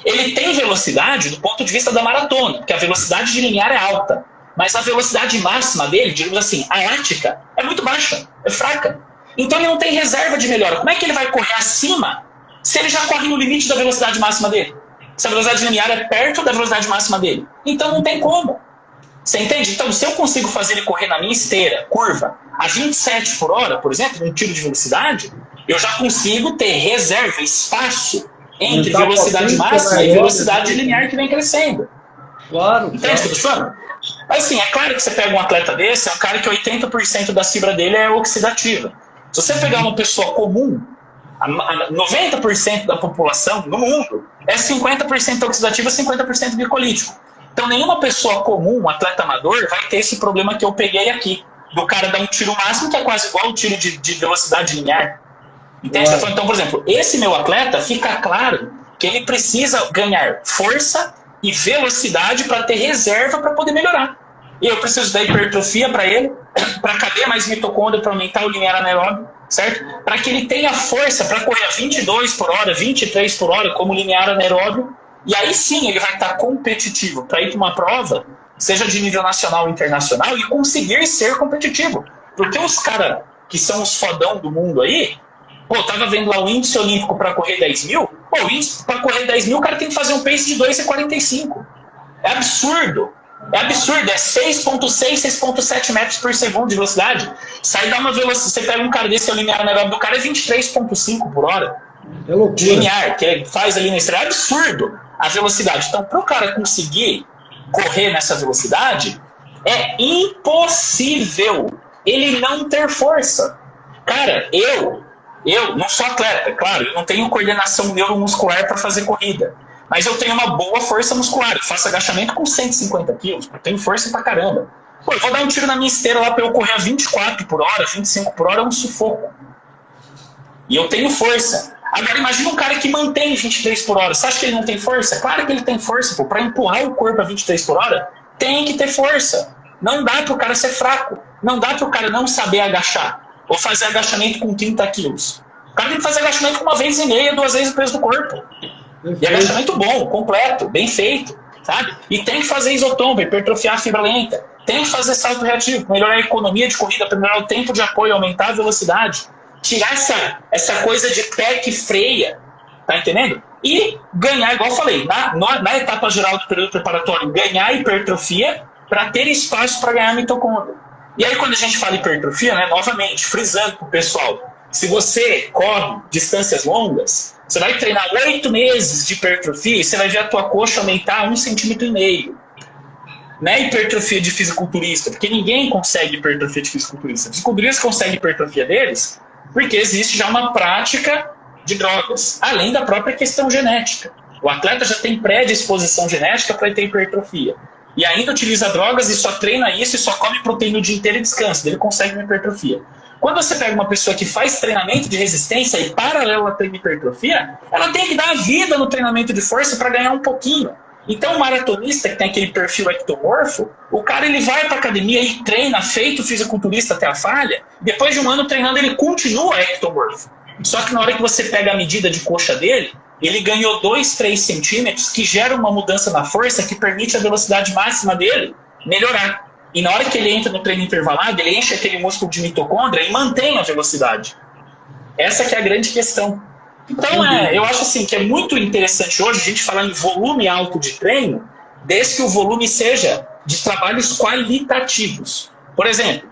Ele tem velocidade do ponto de vista da maratona, porque a velocidade de linear é alta. Mas a velocidade máxima dele, digamos assim, a lática, é muito baixa, é fraca. Então ele não tem reserva de melhora. Como é que ele vai correr acima se ele já corre no limite da velocidade máxima dele? Se a velocidade linear é perto da velocidade máxima dele. Então não tem como. Você entende? Então, se eu consigo fazer ele correr na minha esteira, curva, a 27 por hora, por exemplo, um tiro de velocidade, eu já consigo ter reserva, espaço entre velocidade máxima e velocidade linear que vem crescendo. Claro. Entende o que eu estou falando? Mas assim, é claro que você pega um atleta desse, é um cara que 80% da fibra dele é oxidativa. Se você pegar uma pessoa comum, 90% da população no mundo é 50% oxidativa e 50% glicolítico. Então, nenhuma pessoa comum, um atleta amador, vai ter esse problema que eu peguei aqui. Do cara dar um tiro máximo, que é quase igual o tiro de velocidade linear. Entende? Então, por exemplo, esse meu atleta, fica claro que ele precisa ganhar força e velocidade para ter reserva para poder melhorar. E eu preciso da hipertrofia para ele, para caber mais mitocôndria, para aumentar o linear anaeróbio, certo? Para que ele tenha força para correr a 22 por hora, 23 por hora, como linear anaeróbio. E aí sim ele vai estar competitivo para ir para uma prova, seja de nível nacional ou internacional, e conseguir ser competitivo. Porque os caras que são os fodão do mundo aí, pô, tava vendo lá o índice olímpico para correr 10 mil, pô, o índice para correr 10 mil, o cara tem que fazer um pace de 2,45. É absurdo. É absurdo, é 6,6, 6,7 metros por segundo de velocidade. Sai dar uma velocidade, você pega um cara desse, o linear anaeróbio do cara é 23,5 por hora. É loucura. Linear, que ele faz ali na estrada, é absurdo a velocidade. Então, para o cara conseguir correr nessa velocidade, é impossível ele não ter força. Cara, eu não sou atleta, claro, eu não tenho coordenação neuromuscular para fazer corrida, mas eu tenho uma boa força muscular. Eu faço agachamento com 150 quilos, eu tenho força pra caramba. Pô, eu vou dar um tiro na minha esteira lá para eu correr a 24 por hora, 25 por hora, é um sufoco. E eu tenho força. Agora imagina um cara que mantém 23 por hora. Você acha que ele não tem força? Claro que ele tem força, pô. Para empurrar o corpo a 23 por hora, tem que ter força. Não dá para o cara ser fraco. Não dá para o cara não saber agachar. Ou fazer agachamento com 30 quilos. O cara tem que fazer agachamento com 1,5 vezes, 2 vezes o peso do corpo. E agachamento bom, completo, bem feito, sabe? E tem que fazer isotompa, hipertrofiar a fibra lenta. Tem que fazer salto reativo, melhorar a economia de corrida, melhorar o tempo de apoio, aumentar a velocidade. Tirar essa coisa de pé que freia. Tá entendendo? E ganhar, igual eu falei, na etapa geral do período preparatório, ganhar hipertrofia para ter espaço para ganhar mitocôndria. E aí, quando a gente fala hipertrofia, né, novamente, frisando para o pessoal, se você corre distâncias longas, você vai treinar 8 meses de hipertrofia e você vai ver a tua coxa aumentar 1,5 cm. Não é hipertrofia de fisiculturista, porque ninguém consegue hipertrofia de fisiculturista. Os fisiculturistas conseguem hipertrofia deles porque existe já uma prática de drogas, além da própria questão genética. O atleta já tem predisposição genética para ter hipertrofia. E ainda utiliza drogas e só treina isso e só come proteína o dia inteiro e descansa. Ele consegue uma hipertrofia. Quando você pega uma pessoa que faz treinamento de resistência e paralelo a treino hipertrofia, ela tem que dar a vida no treinamento de força para ganhar um pouquinho. Então o maratonista que tem aquele perfil ectomorfo, o cara ele vai para academia e treina, feito fisiculturista até a falha, depois de um ano treinando ele continua ectomorfo. Só que na hora que você pega a medida de coxa dele, ele ganhou 2, 3 centímetros, que gera uma mudança na força que permite a velocidade máxima dele melhorar. E na hora que ele entra no treino intervalado, ele enche aquele músculo de mitocôndria e mantém a velocidade. Essa que é a grande questão. Então, eu acho assim, que é muito interessante hoje a gente falar em volume alto de treino, desde que o volume seja de trabalhos qualitativos. Por exemplo,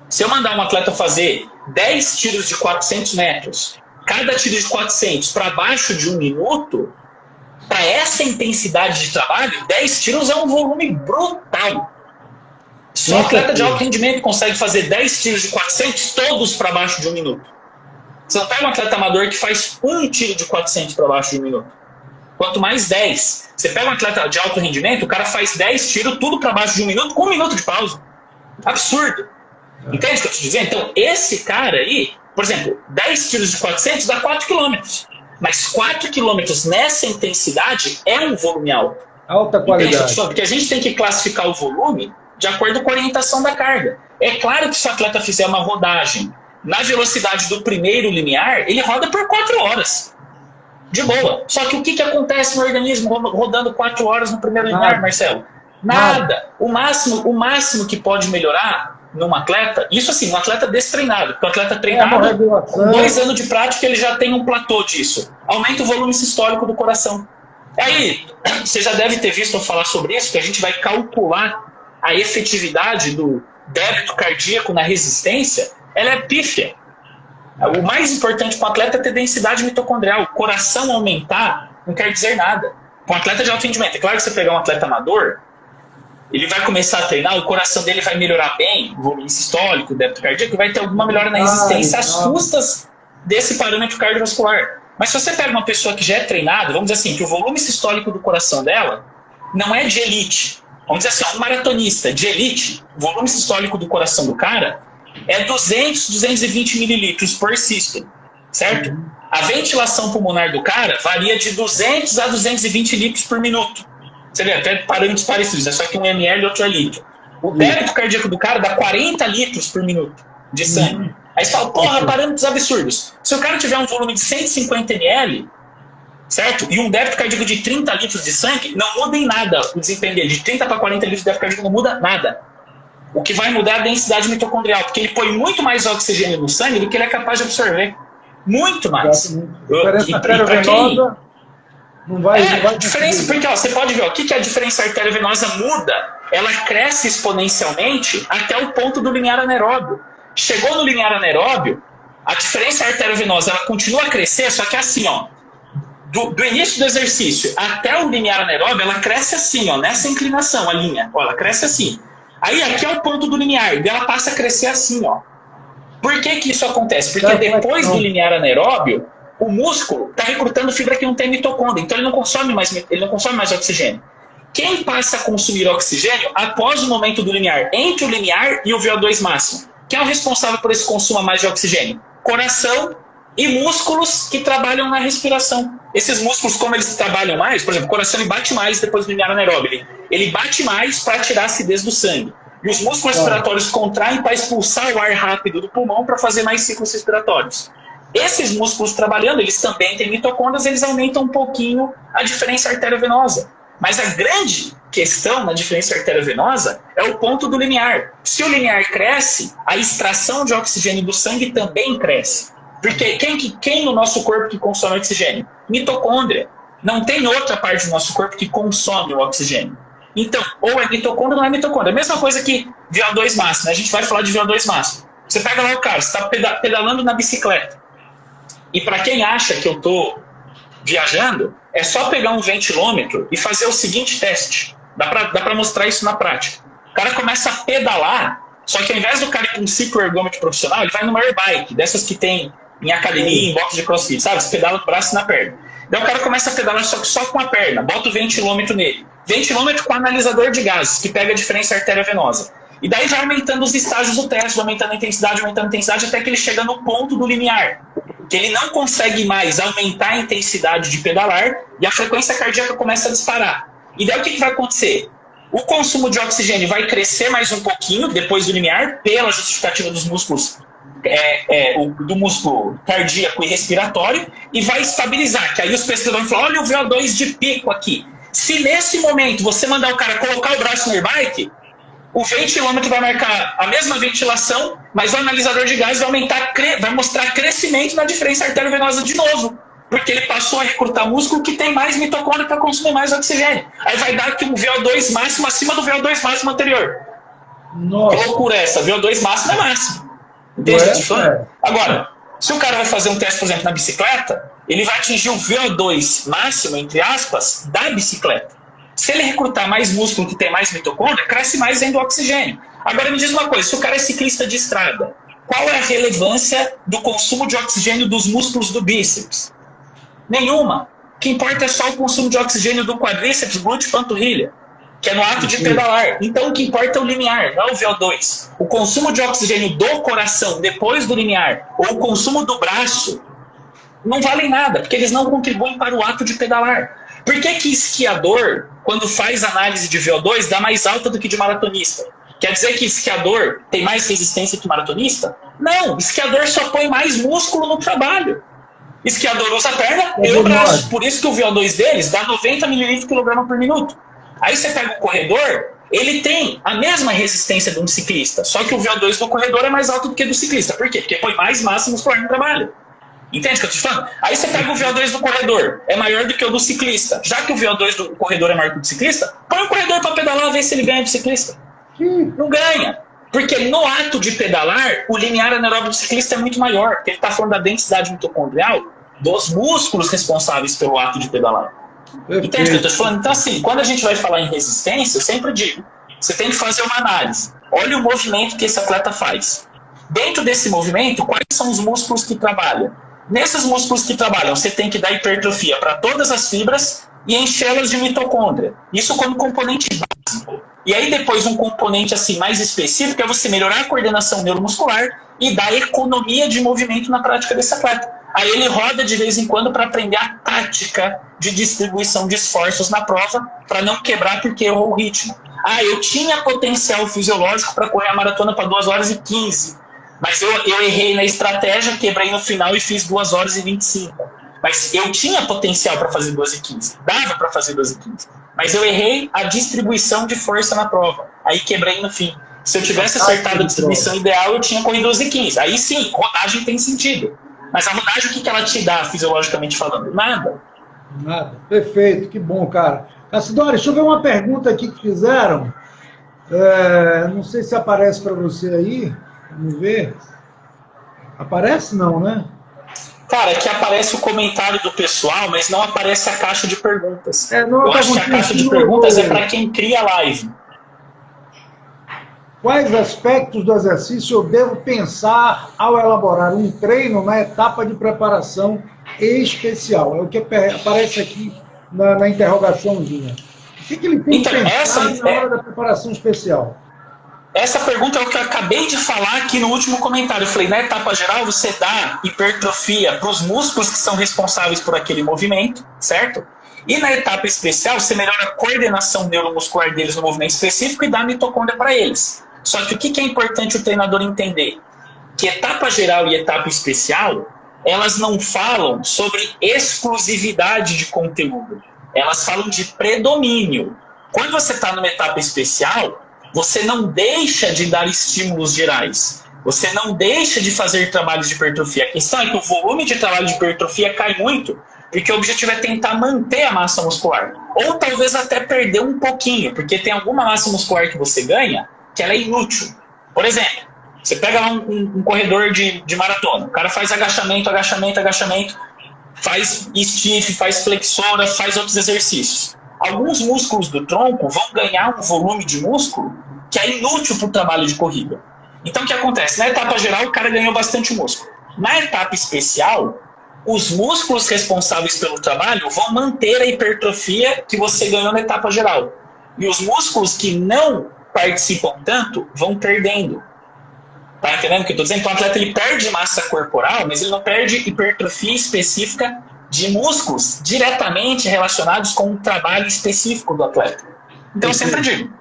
se eu mandar um atleta fazer 10 tiros de 400 metros, cada tiro de 400 para baixo de 1 minuto, para essa intensidade de trabalho, 10 tiros é um volume brutal. Só atleta de alto rendimento consegue fazer 10 tiros de 400, todos para baixo de 1 minuto. Você não pega um atleta amador que faz 1 tiro de 400 para baixo de 1 minuto. Quanto mais 10. Você pega um atleta de alto rendimento, o cara faz 10 tiros, tudo para baixo de 1 minuto, com 1 minuto de pausa. Absurdo. Entende o que eu estou dizendo? Então, esse cara aí, por exemplo, 10 tiros de 400 dá 4 km. Mas 4 km nessa intensidade é um volume alto. Alta qualidade. Porque a gente tem que classificar o volume de acordo com a orientação da carga. É claro que se o atleta fizer uma rodagem na velocidade do primeiro limiar, ele roda por 4 horas. De boa. Só que o que acontece no organismo rodando 4 horas no primeiro limiar, Marcelo? Nada. O máximo que pode melhorar num atleta, isso assim, um atleta destreinado, porque o atleta treinado, com 2 anos de prática, ele já tem um platô disso. Aumenta o volume sistólico do coração. Aí, você já deve ter visto eu falar sobre isso, que a gente vai calcular a efetividade do débito cardíaco na resistência, ela é pífia. O mais importante para o atleta é ter densidade mitocondrial. O coração aumentar não quer dizer nada. Para um atleta de alto rendimento, é claro que você pegar um atleta amador, ele vai começar a treinar, o coração dele vai melhorar bem, o volume sistólico, o débito cardíaco, vai ter alguma melhora na resistência às custas desse parâmetro cardiovascular. Mas se você pega uma pessoa que já é treinada, vamos dizer assim, que o volume sistólico do coração dela não é de elite. Vamos dizer assim, um maratonista de elite, o volume sistólico do coração do cara é 200, 220 mililitros por systole, certo? A ventilação pulmonar do cara varia de 200 a 220 litros por minuto. Você vê, até parâmetros parecidos, é só que um ml e outro é litro. O débito cardíaco do cara dá 40 litros por minuto de sangue. Aí você fala, porra, parâmetros absurdos. Se o cara tiver um volume de 150 ml, certo? E um débito cardíaco de 30 litros de sangue, não muda em nada o desempenho dele. De 30 para 40 litros de débito cardíaco não muda nada. O que vai mudar é a densidade mitocondrial, porque ele põe muito mais oxigênio no sangue do que ele é capaz de absorver. Muito mais. Diferença arteriovenosa não vai diferença, porque ó, você pode ver, ó, o que a diferença arteriovenosa muda? Ela cresce exponencialmente até o ponto do limiar anaeróbio. Chegou no limiar anaeróbio, a diferença arteriovenosa ela continua a crescer, só que assim, ó, do início do exercício até o limiar anaeróbio, ela cresce assim, ó, nessa inclinação, a linha. Ó, ela cresce assim. Aí aqui é o ponto do limiar, e ela passa a crescer assim, ó. Por que isso acontece? Porque depois do limiar anaeróbio, o músculo está recrutando fibra que não tem mitocôndria, então ele não consome mais oxigênio. Quem passa a consumir oxigênio após o momento do limiar, entre o limiar e o VO2 máximo? Quem é o responsável por esse consumo a mais de oxigênio? Coração e músculos que trabalham na respiração. Esses músculos, como eles trabalham mais, por exemplo, o coração ele bate mais depois do limiar anaeróbio. Ele bate mais para tirar a acidez do sangue. E os músculos respiratórios contraem para expulsar o ar rápido do pulmão para fazer mais ciclos respiratórios. Esses músculos trabalhando, eles também têm mitocôndrias, eles aumentam um pouquinho a diferença arteriovenosa. Mas a grande questão na diferença arteriovenosa é o ponto do limiar. Se o limiar cresce, a extração de oxigênio do sangue também cresce. Porque quem no nosso corpo que consome oxigênio? mitocôndria. Não tem outra parte do nosso corpo que consome o oxigênio. Então, ou é mitocôndria ou não é mitocôndria. A mesma coisa que VO2 máximo, né? A gente vai falar de VO2 máximo. Você pega lá o cara, você está pedalando na bicicleta. E para quem acha que eu estou viajando, é só pegar um ventilômetro e fazer o seguinte teste. Dá para mostrar isso na prática. O cara começa a pedalar, só que ao invés do cara ir para um cicloergômetro profissional, ele vai numa airbike, dessas que tem em academia, em box de crossfit, sabe? Você pedala o braço e na perna. Daí o cara começa a pedalar só com a perna, bota o ventilômetro nele. Ventilômetro com analisador de gases, que pega a diferença artério-venosa. E daí vai aumentando os estágios do teste, aumentando a intensidade, até que ele chega no ponto do limiar. Que ele não consegue mais aumentar a intensidade de pedalar e a frequência cardíaca começa a disparar. E daí o que vai acontecer? O consumo de oxigênio vai crescer mais um pouquinho depois do limiar, pela justificativa dos músculos, do músculo cardíaco e respiratório, e vai estabilizar. Que aí os pesquisadores vão falar, olha o VO2 de pico aqui. Se nesse momento você mandar o cara colocar o braço no airbike, o ventilômetro vai marcar a mesma ventilação, mas o analisador de gases vai mostrar crescimento na diferença arteriovenosa de novo. Porque ele passou a recrutar músculo que tem mais mitocôndria para consumir mais oxigênio. Aí vai dar aqui um VO2 máximo acima do VO2 máximo anterior. Nossa. Que loucura essa. VO2 máximo é máximo. Entende? Agora, se o cara vai fazer um teste, por exemplo, na bicicleta, ele vai atingir o VO2 máximo, entre aspas, da bicicleta. Se ele recrutar mais músculo que tem mais mitocôndria, cresce mais dentro do oxigênio. Agora me diz uma coisa, se o cara é ciclista de estrada, qual é a relevância do consumo de oxigênio dos músculos do bíceps? Nenhuma. O que importa é só o consumo de oxigênio do quadríceps, glúteo e panturrilha, que é no ato de pedalar. Então o que importa é o limiar, não é o VO2. O consumo de oxigênio do coração depois do limiar, ou o consumo do braço, não valem nada, porque eles não contribuem para o ato de pedalar. Por que esquiador, quando faz análise de VO2, dá mais alta do que de maratonista? Quer dizer que esquiador tem mais resistência que maratonista? Não, esquiador só põe mais músculo no trabalho. Esquiador usa a perna e o braço. Por isso que o VO2 deles dá 90 ml por minuto. Aí você pega o corredor, ele tem a mesma resistência de um ciclista, só que o VO2 do corredor é mais alto do que do ciclista. Por quê? Porque põe mais massa muscular no trabalho. Entende o que eu estou falando? Aí você pega o VO2 do corredor, é maior do que o do ciclista. Já que o VO2 do corredor é maior que o do ciclista, põe o corredor para pedalar e ver se ele ganha do ciclista. Não ganha. Porque no ato de pedalar, o limiar anaeróbio do ciclista é muito maior, porque ele está falando da densidade mitocondrial dos músculos responsáveis pelo ato de pedalar. Entende o que eu estou falando? Então, assim, quando a gente vai falar em resistência, eu sempre digo, você tem que fazer uma análise. Olha o movimento que esse atleta faz. Dentro desse movimento, quais são os músculos que trabalham? Nesses músculos que trabalham, você tem que dar hipertrofia para todas as fibras e enchê-las de mitocôndria. Isso como componente básico. E aí depois um componente assim mais específico é você melhorar a coordenação neuromuscular e dar economia de movimento na prática desse atleta. Aí ele roda de vez em quando para aprender a tática de distribuição de esforços na prova para não quebrar porque errou o ritmo. Ah, eu tinha potencial fisiológico para correr a maratona para 2 horas e 15. Mas eu errei na estratégia, quebrei no final e fiz 2 horas e 25. Mas eu tinha potencial para fazer 2 e 15. Dava para fazer 2 e 15. Mas eu errei a distribuição de força na prova. Aí quebrei no fim. Se eu tivesse acertado a distribuição ideal, eu tinha corrido 2 e 15. Aí sim, rodagem tem sentido. Mas a rodagem, o que ela te dá, fisiologicamente falando? Nada. Nada. Perfeito, que bom, cara. Cassidori, deixa eu ver uma pergunta aqui que fizeram. Não sei se aparece para você aí. Vamos ver. Aparece não, né? Cara, aqui aparece o comentário do pessoal, mas não aparece a caixa de perguntas. Eu acho que a caixa de perguntas é para quem cria a live. Quais aspectos do exercício eu devo pensar ao elaborar um treino na etapa de preparação especial? É o que aparece aqui na interrogaçãozinha. O que ele tem que pensar na hora da preparação especial? Essa pergunta é o que eu acabei de falar aqui no último comentário. Eu falei, na etapa geral, você dá hipertrofia para os músculos que são responsáveis por aquele movimento, certo? E na etapa especial, você melhora a coordenação neuromuscular deles no movimento específico e dá mitocôndria para eles. Só que o que é importante o treinador entender? Que etapa geral e etapa especial, elas não falam sobre exclusividade de conteúdo. Elas falam de predomínio. Quando você está numa etapa especial, você não deixa de dar estímulos gerais. Você não deixa de fazer trabalhos de hipertrofia. A questão é que o volume de trabalho de hipertrofia cai muito porque o objetivo é tentar manter a massa muscular. Ou talvez até perder um pouquinho, porque tem alguma massa muscular que você ganha que ela é inútil. Por exemplo, você pega lá um corredor de maratona, o cara faz agachamento, faz stiff, faz flexora, faz outros exercícios. Alguns músculos do tronco vão ganhar um volume de músculo que é inútil para o trabalho de corrida. Então o que acontece? Na etapa geral o cara ganhou bastante músculo. Na etapa especial, os músculos responsáveis pelo trabalho vão manter a hipertrofia que você ganhou na etapa geral. E os músculos que não participam tanto vão perdendo. Tá entendendo o que eu estou dizendo? Então o atleta ele perde massa corporal, mas ele não perde hipertrofia específica de músculos diretamente relacionados com o trabalho específico do atleta. Então eu sempre digo,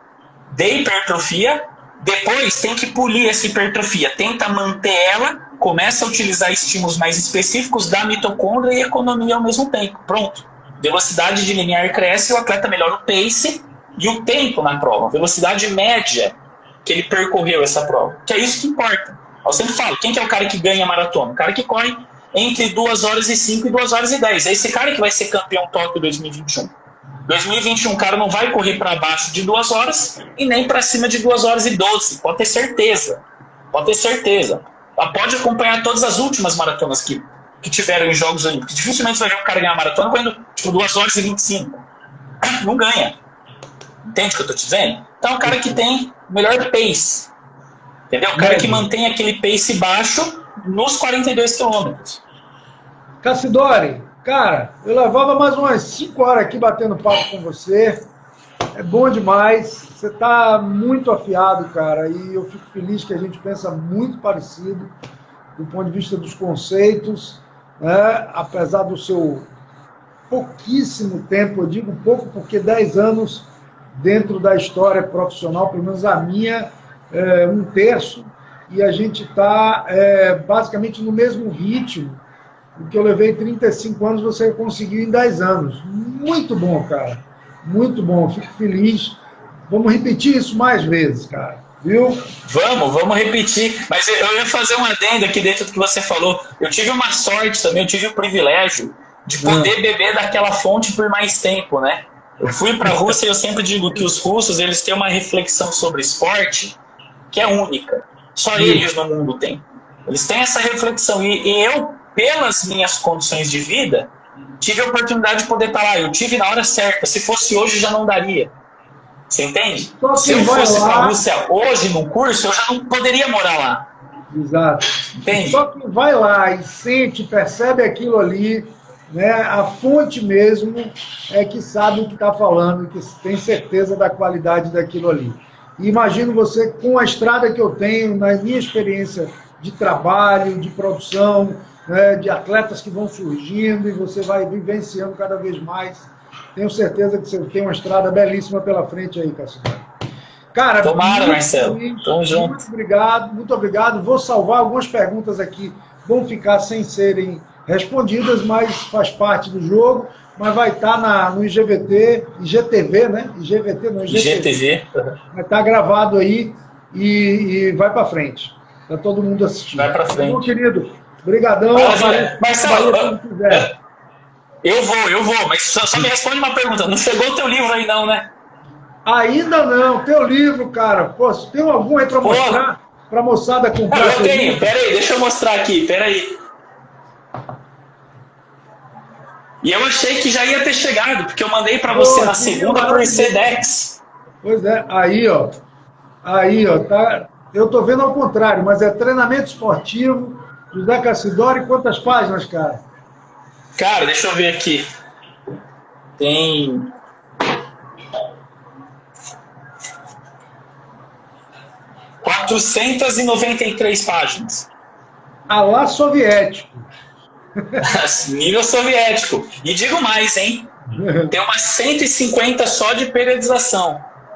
dê hipertrofia, depois tem que polir essa hipertrofia, tenta manter ela, começa a utilizar estímulos mais específicos da mitocôndria e economia ao mesmo tempo. Pronto. Velocidade de linear cresce e o atleta melhora o pace e o tempo na prova. Velocidade média que ele percorreu essa prova. Que é isso que importa. Eu sempre falo, quem que é o cara que ganha a maratona? O cara que corre entre 2 horas e 5 e 2 horas e 10. É esse cara que vai ser campeão Tóquio 2021. 2021 o cara não vai correr para baixo de 2 horas e nem para cima de 2 horas e 12. Pode ter certeza. Pode ter certeza. Ela pode acompanhar todas as últimas maratonas que tiveram em Jogos Olímpicos. Dificilmente você vai ver um cara ganhar a maratona correndo tipo 2 horas e 25. Não ganha. Entende o que eu estou te dizendo? Então é um cara que tem o melhor pace. Entendeu? O cara que mantém aquele pace baixo nos 42 quilômetros. Cassidori, cara, eu levava mais umas 5 horas aqui batendo papo com você. É bom demais. Você está muito afiado, cara, e eu fico feliz que a gente pensa muito parecido do ponto de vista dos conceitos, né? Apesar do seu pouquíssimo tempo, eu digo pouco porque 10 anos dentro da história profissional, pelo menos a minha, é 1/3, e a gente está basicamente no mesmo ritmo. O que eu levei 35 anos, você conseguiu em 10 anos. Muito bom, cara. Muito bom. Fico feliz. Vamos repetir isso mais vezes, cara. Viu? Vamos repetir. Mas eu ia fazer um adendo aqui dentro do que você falou. Eu tive uma sorte também, eu tive o privilégio de poder beber daquela fonte por mais tempo, né? Eu fui para a Rússia e eu sempre digo que os russos eles têm uma reflexão sobre esporte que é única. Só eles no mundo têm. Eles têm essa reflexão. E eu, pelas minhas condições de vida, tive a oportunidade de poder estar lá. Eu tive na hora certa. Se fosse hoje, já não daria. Você entende? Se eu fosse para a Rússia hoje, num curso, eu já não poderia morar lá. Exato. Entende? Só quem vai lá e sente, percebe aquilo ali, né, a fonte mesmo é que sabe o que está falando, que tem certeza da qualidade daquilo ali. E imagino você, com a estrada que eu tenho, na minha experiência de trabalho, de produção, né, de atletas que vão surgindo e você vai vivenciando cada vez mais. Tenho certeza que você tem uma estrada belíssima pela frente aí, Cassidori. Cara, tomara, Marcelo. Tamo junto. Muito obrigado. Vou salvar algumas perguntas aqui, vão ficar sem serem respondidas, mas faz parte do jogo. Mas vai estar no IGTV, né? IGVT, não, IGTV. Vai estar gravado aí e vai para frente. Para todo mundo assistir. Vai para frente. Meu querido, brigadão. Marcelo, eu vou, mas só me responde uma pergunta. Não chegou o teu livro aí não, né? Ainda não. Teu livro, cara. Pô, tem algum aí para mostrar? Para a moçada comprar? Eu tenho. Peraí, deixa eu mostrar aqui. Peraí. E eu achei que já ia ter chegado, porque eu mandei para você na segunda por Sedex. Pois é. Aí, ó. Tá. Eu tô vendo ao contrário, mas é treinamento esportivo, José Cassidori. Quantas páginas, cara? Cara, deixa eu ver aqui. Tem 493 páginas. A lá soviético. Nível soviético. E digo mais, hein? Tem umas 150 só de periodização.